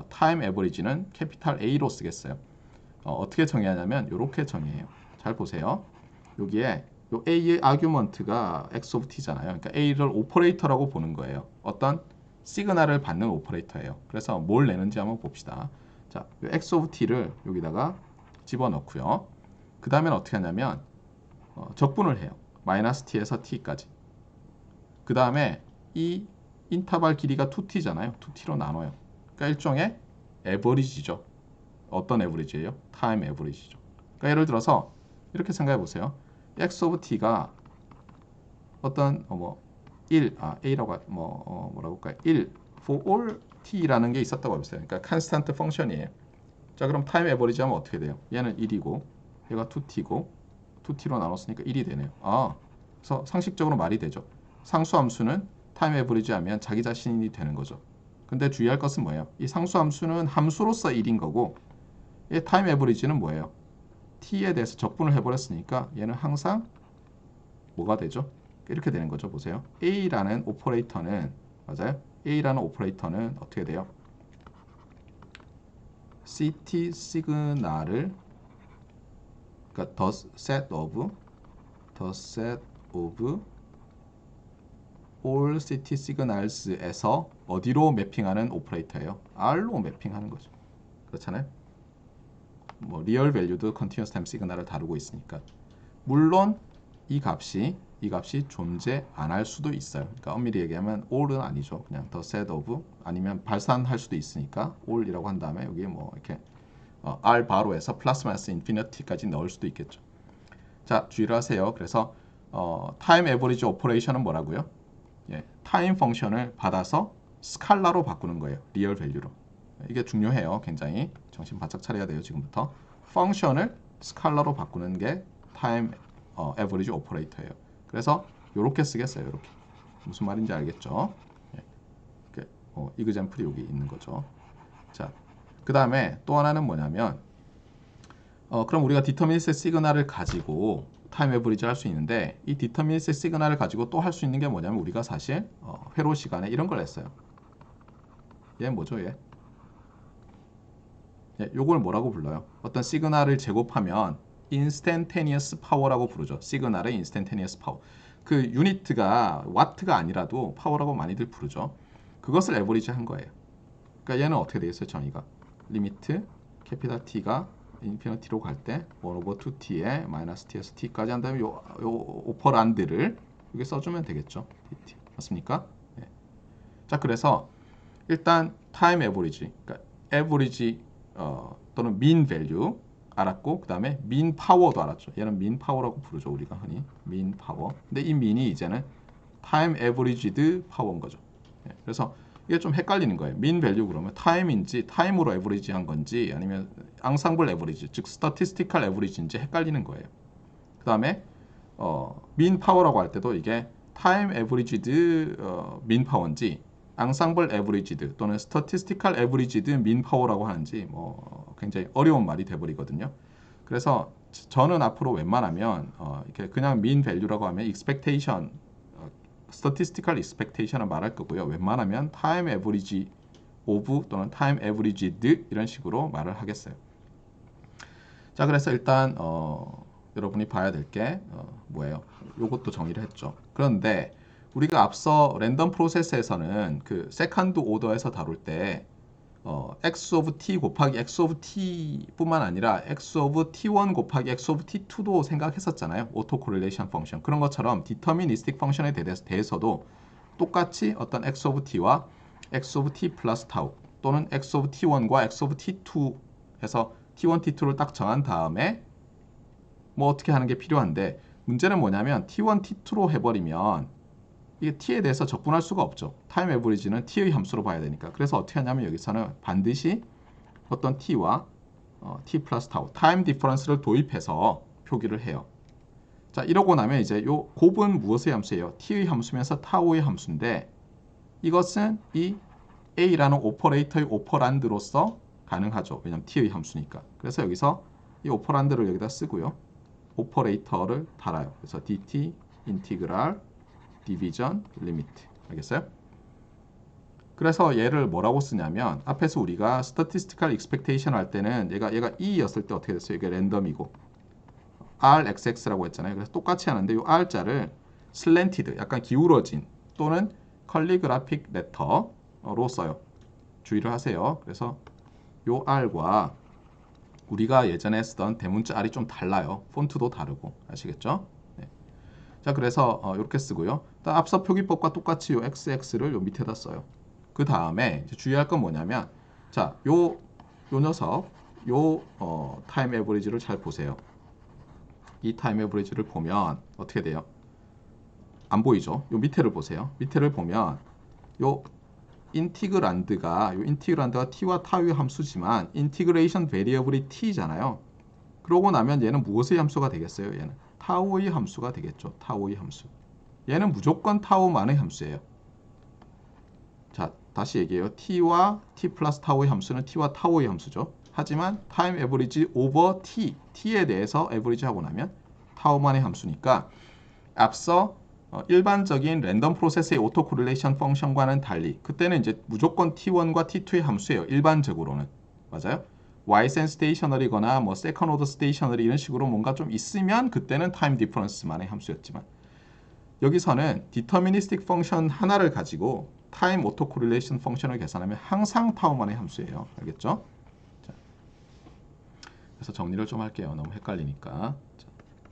타임 에버리지는 캐피탈 A로 쓰겠어요. 어떻게 정의하냐면 이렇게 정의해요. 잘 보세요. 여기에 요 A의 아규먼트가 x of t잖아요. 그러니까 A를 오퍼레이터라고 보는 거예요. 어떤 시그널을 받는 오퍼레이터예요. 그래서 뭘 내는지 한번 봅시다. 자, 요 x of t를 여기다가 집어넣고요. 그 다음에는 어떻게 하냐면 적분을 해요. 마이너스 t에서 t까지. 그 다음에 이 인터벌 길이가 2t잖아요. 2t로 나눠요. 그러니까 일종의 에버리지죠. 어떤 에버리지예요? 타임 에버리지죠. 그러니까 예를 들어서 이렇게 생각해 보세요. x of t가 어떤 A라고 뭐라고 할까요? 1 for all t라는 게 있었다고 해보세요. 그러니까 컨스탄트 펑션이에요. 자, 그럼 타임 에버리지 하면 어떻게 돼요? 얘는 1이고 얘가 2t고 2t로 나눴으니까 1이 되네요. 그래서 상식적으로 말이 되죠. 상수함수는 타임 에버리지 하면 자기 자신이 되는 거죠. 근데 주의할 것은 뭐예요? 이 상수함수는 함수로서 1인 거고 이 타임 에버리지는 뭐예요? t에 대해서 적분을 해버렸으니까 얘는 항상 뭐가 되죠? 이렇게 되는 거죠. 보세요. A라는 오퍼레이터는 맞아요? A라는 오퍼레이터는 어떻게 돼요? CT 시그널을 그러니까 the set of all CT signals에서 어디로 매핑하는 오퍼레이터예요? R로 매핑하는 거죠. 그렇잖아요? 뭐 리얼 밸류도 컨티뉴어스 타임 시그널을 다루고 있으니까. 물론 이 값이 존재 안 할 수도 있어요. 그러니까 엄밀히 얘기하면 all은 아니죠. 그냥 the set of 아니면 발산할 수도 있으니까 all이라고 한 다음에 여기 뭐 이렇게 r 바로에서 플러스 마이너스 인피니티까지 넣을 수도 있겠죠. 자, 주의를 하세요. 그래서 타임 에버리지 오퍼레이션은 뭐라고요? 예, 타임 펑션을 받아서 스칼라로 바꾸는 거예요. 리얼 밸류로. 이게 중요해요. 굉장히 정신 바짝 차려야 돼요. 지금부터 펑션을 스칼라로 바꾸는 게 타임 에버리지 오퍼레이터예요. 그래서 이렇게 쓰겠어요. 이렇게 무슨 말인지 알겠죠? 예, 이렇게 이그젬플이 여기 있는 거죠. 자, 그 다음에 또 하나는 뭐냐면 그럼 우리가 디터미니스틱 시그널을 가지고 타임 에버리지 할 수 있는데 이 디터미니스틱 시그널을 가지고 또 할 수 있는 게 뭐냐면 우리가 사실 회로 시간에 이런 걸 했어요. 얘 뭐죠? 얘? 요걸 뭐라고 불러요? 어떤 시그널을 제곱하면 인스탄테니어스 파워라고 부르죠. 시그널의 인스탄테니어스 파워. 그 유니트가 와트가 아니라도 파워라고 많이들 부르죠. 그것을 에버리지 한 거예요. 그러니까 얘는 어떻게 되겠어요? 정의가 리미트 캐피탈 T가 인피니티로 갈 때 1 over 2t에 마이너스 t에서 t까지 한 다음에 요 오퍼란드를 여기 써주면 되겠죠. dt 맞습니까? 네. 자, 그래서 일단 타임 에버리지, 그러니까 에버리지 또는 민 밸류 알았고 그 다음에 민 파워도 알았죠. 얘는 민 파워라고 부르죠. 우리가 흔히 민 파워. 근데 이 민이 이제는 타임 에버리지드 파워인 거죠. 네. 그래서 이게 좀 헷갈리는 거예요. 민 밸류 그러면 타임인지 타임으로 에버리지한 건지 아니면 앙상블 에버리지 즉 스태티스티컬 에버리지인지 헷갈리는 거예요. 그 다음에 민 파워라고 할 때도 이게 타임 에버리지드 민 파워인지 앙상블 에버리지드 또는 스태티스티컬 에버리지드 민 파워라고 하는지 뭐 굉장히 어려운 말이 돼버리거든요. 그래서 저는 앞으로 웬만하면 이렇게 그냥 민 밸류라고 하면 expectation statistical expectation을 말할 거고요. 웬만하면 time average of 또는 time averaged 이런 식으로 말을 하겠어요. 자, 그래서 일단 여러분이 봐야 될 게 뭐예요? 요것도 정의를 했죠. 그런데 우리가 앞서 랜덤 프로세스에서는 그 세컨드 오더에서 다룰 때 x of t 곱하기 x of t 뿐만 아니라 x of t1 곱하기 x of t2도 생각했었잖아요. 오토 코릴레이션 펑션. 그런 것처럼 디터미니스틱 펑션에 대해서도 똑같이 어떤 x of t와 x of t 플러스 타우 또는 x of t1과 x of t2 해서 t1, t2를 딱 정한 다음에 뭐 어떻게 하는 게 필요한데 문제는 뭐냐면 t1, t2로 해버리면 이게 t에 대해서 적분할 수가 없죠. 타임 에버리지는 t의 함수로 봐야 되니까. 그래서 어떻게 하냐면 여기서는 반드시 어떤 t와 t 플러스 타우 타임 디퍼런스를 도입해서 표기를 해요. 자, 이러고 나면 이제 요 곱은 무엇의 함수예요? t의 함수면서 타우의 함수인데 이것은 이 a라는 오퍼레이터의 오퍼란드로서 가능하죠. 왜냐면 t의 함수니까. 그래서 여기서 이 오퍼란드를 여기다 쓰고요. 오퍼레이터를 달아요. 그래서 dt 인티그랄 디비전 리미트. 알겠어요? 그래서 얘를 뭐라고 쓰냐면 앞에서 우리가 statistical expectation 할 때는 얘가 e였을 때 어떻게 됐어요? 이게 랜덤이고 rxx라고 했잖아요. 그래서 똑같이 하는데 이 r자를 slanted, 약간 기울어진 또는 컬리그라픽 레터로 써요. 주의를 하세요. 그래서 이 r과 우리가 예전에 쓰던 대문자 r이 좀 달라요. 폰트도 다르고 아시겠죠? 네. 자, 그래서 이렇게 쓰고요. 앞서 표기법과 똑같이 이 xx를 요 밑에다 써요. 그 다음에 주의할 건 뭐냐면 자, 요 녀석 타임 에버리지를 잘 보세요. 이 타임 에버리지를 보면 어떻게 돼요? 안 보이죠? 요 밑에를 보세요. 밑에를 보면 요 인티그란드가 t와 타우의 함수지만 인티그레이션 베리어블이 t잖아요. 그러고 나면 얘는 무엇의 함수가 되겠어요? 얘는 타우의 함수가 되겠죠. 타우의 함수. 얘는 무조건 타우만의 함수예요. 자, 다시 얘기해요. t와 t 플러스 타우의 함수는 t와 타우의 함수죠. 하지만 타임 에버리지 오버 t에 대해서 에버리지 하고 나면 타우만의 함수니까 앞서 일반적인 랜덤 프로세스의 오토 코릴레이션 펑션과는 달리 그때는 이제 무조건 t1과 t2의 함수예요. 일반적으로는. 맞아요? ysen 스테이셔너리거나 뭐 세컨 오더 스테이셔너리 이런 식으로 뭔가 좀 있으면 그때는 타임 디퍼런스만의 함수였지만 여기서는 디터미니스틱 펑션 하나를 가지고 타임 오토 코릴레이션 펑션을 계산하면 항상 타우만의 함수예요. 알겠죠? 자, 그래서 정리를 좀 할게요. 너무 헷갈리니까. 자,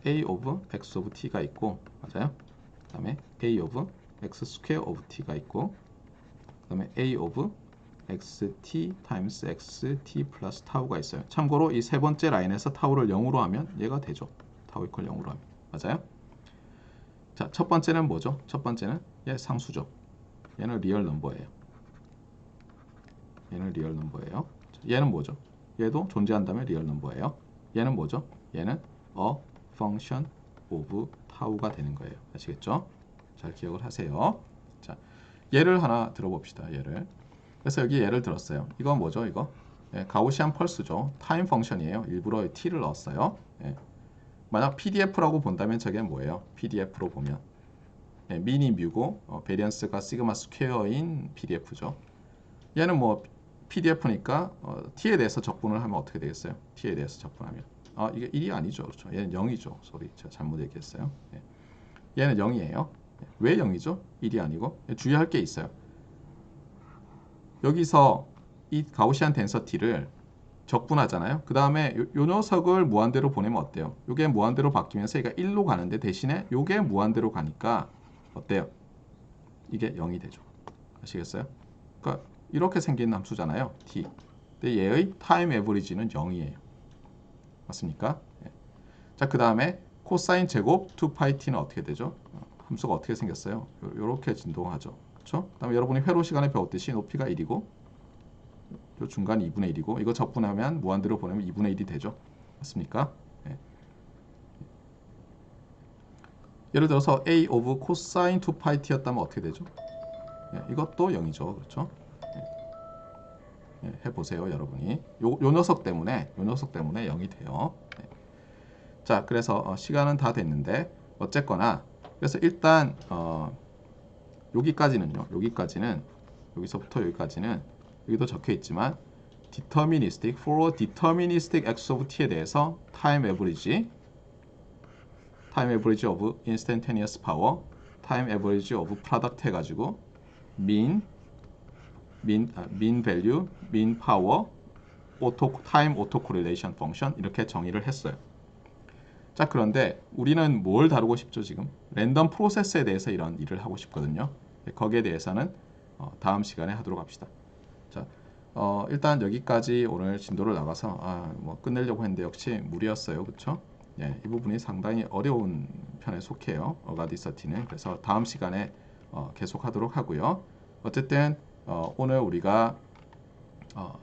a of x of t가 있고 맞아요? 그 다음에 a of x 스퀘어 of t가 있고 그 다음에 a of xt times xt 플러스 타우가 있어요. 참고로 이 세 번째 라인에서 타우를 0으로 하면 얘가 되죠. 타우 이퀄 0으로 하면. 맞아요? 자, 첫 번째는 뭐죠? 첫 번째는 얘 상수죠. 얘는 리얼 넘버예요. 얘는 리얼 넘버예요. 얘는 뭐죠? 얘도 존재한다면 리얼 넘버예요. 얘는 뭐죠? 얘는 a function of 타우가 되는 거예요. 아시겠죠? 잘 기억을 하세요. 자, 예를 하나 들어봅시다. 예를. 그래서 여기 예를 들었어요. 이건 뭐죠? 이거 가우시안 펄스죠. 타임 펑션이에요. 일부러 t를 넣었어요. 만약 PDF라고 본다면 저게 뭐예요? PDF로 보면 미니 뮤고 베리언스가 시그마 스퀘어인 PDF죠. 얘는 뭐 PDF니까 t에 대해서 적분을 하면 어떻게 되겠어요? t에 대해서 적분하면 이게 1이 아니죠. 그렇죠? 얘는 0이죠. 소리 제가 잘못 얘기했어요. 얘는 0이에요. 왜 0이죠? 1이 아니고 주의할 게 있어요. 여기서 이 가우시안 덴서티를 적분하잖아요. 그 다음에 요 녀석을 무한대로 보내면 어때요? 요게 무한대로 바뀌면서 얘가 1로 가는데 대신에 요게 무한대로 가니까 어때요? 이게 0이 되죠. 아시겠어요? 그러니까 이렇게 생긴 함수잖아요. t. 근데 얘의 타임 에버리지는 0이에요. 맞습니까? 자, 그 다음에 코사인 제곱 2파이 t는 어떻게 되죠? 함수가 어떻게 생겼어요? 요렇게 진동하죠. 그렇죠? 그 다음에 여러분이 회로 시간에 배웠듯이 높이가 1이고 요 중간 2분의 1이고 이거 적분하면 무한대로 보내면 2분의 1이 되죠. 맞습니까? 예를 들어서 a of cosine 2파이 t였다면 어떻게 되죠? 이것도 0이죠. 그렇죠? 해보세요, 여러분이. 요 녀석 때문에 0이 돼요. 자, 그래서 시간은 다 됐는데 어쨌거나 그래서 일단 여기까지는 여기서부터 여기까지는 여기도 적혀 있지만 deterministic, for deterministic x of t에 대해서 time average of instantaneous power, time average of product 해가지고 mean value, mean power, time autocorrelation function 이렇게 정의를 했어요. 자, 그런데 우리는 뭘 다루고 싶죠? 지금 랜덤 프로세스에 대해서 이런 일을 하고 싶거든요. 거기에 대해서는 다음 시간에 하도록 합시다. 자, 일단 여기까지 오늘 진도를 나가서 뭐 끝내려고 했는데 역시 무리였어요. 그렇죠? 이 부분이 상당히 어려운 편에 속해요. 어가디서티는. 그래서 다음 시간에 계속하도록 하고요. 어쨌든 오늘 우리가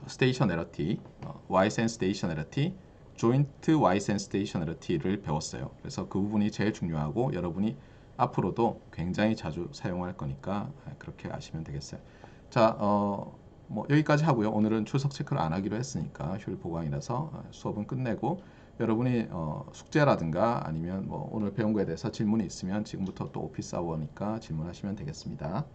스테이셔너리티, 와이센 스테이셔너리티, 조인트 와이센 스테이셔너리티를 배웠어요. 그래서 그 부분이 제일 중요하고 여러분이 앞으로도 굉장히 자주 사용할 거니까 그렇게 아시면 되겠어요. 자, 뭐 여기까지 하고요. 오늘은 출석 체크를 안 하기로 했으니까 휴일 보강이라서 수업은 끝내고 여러분이 숙제라든가 아니면 뭐 오늘 배운 거에 대해서 질문이 있으면 지금부터 또 오피스 아워니까 질문하시면 되겠습니다.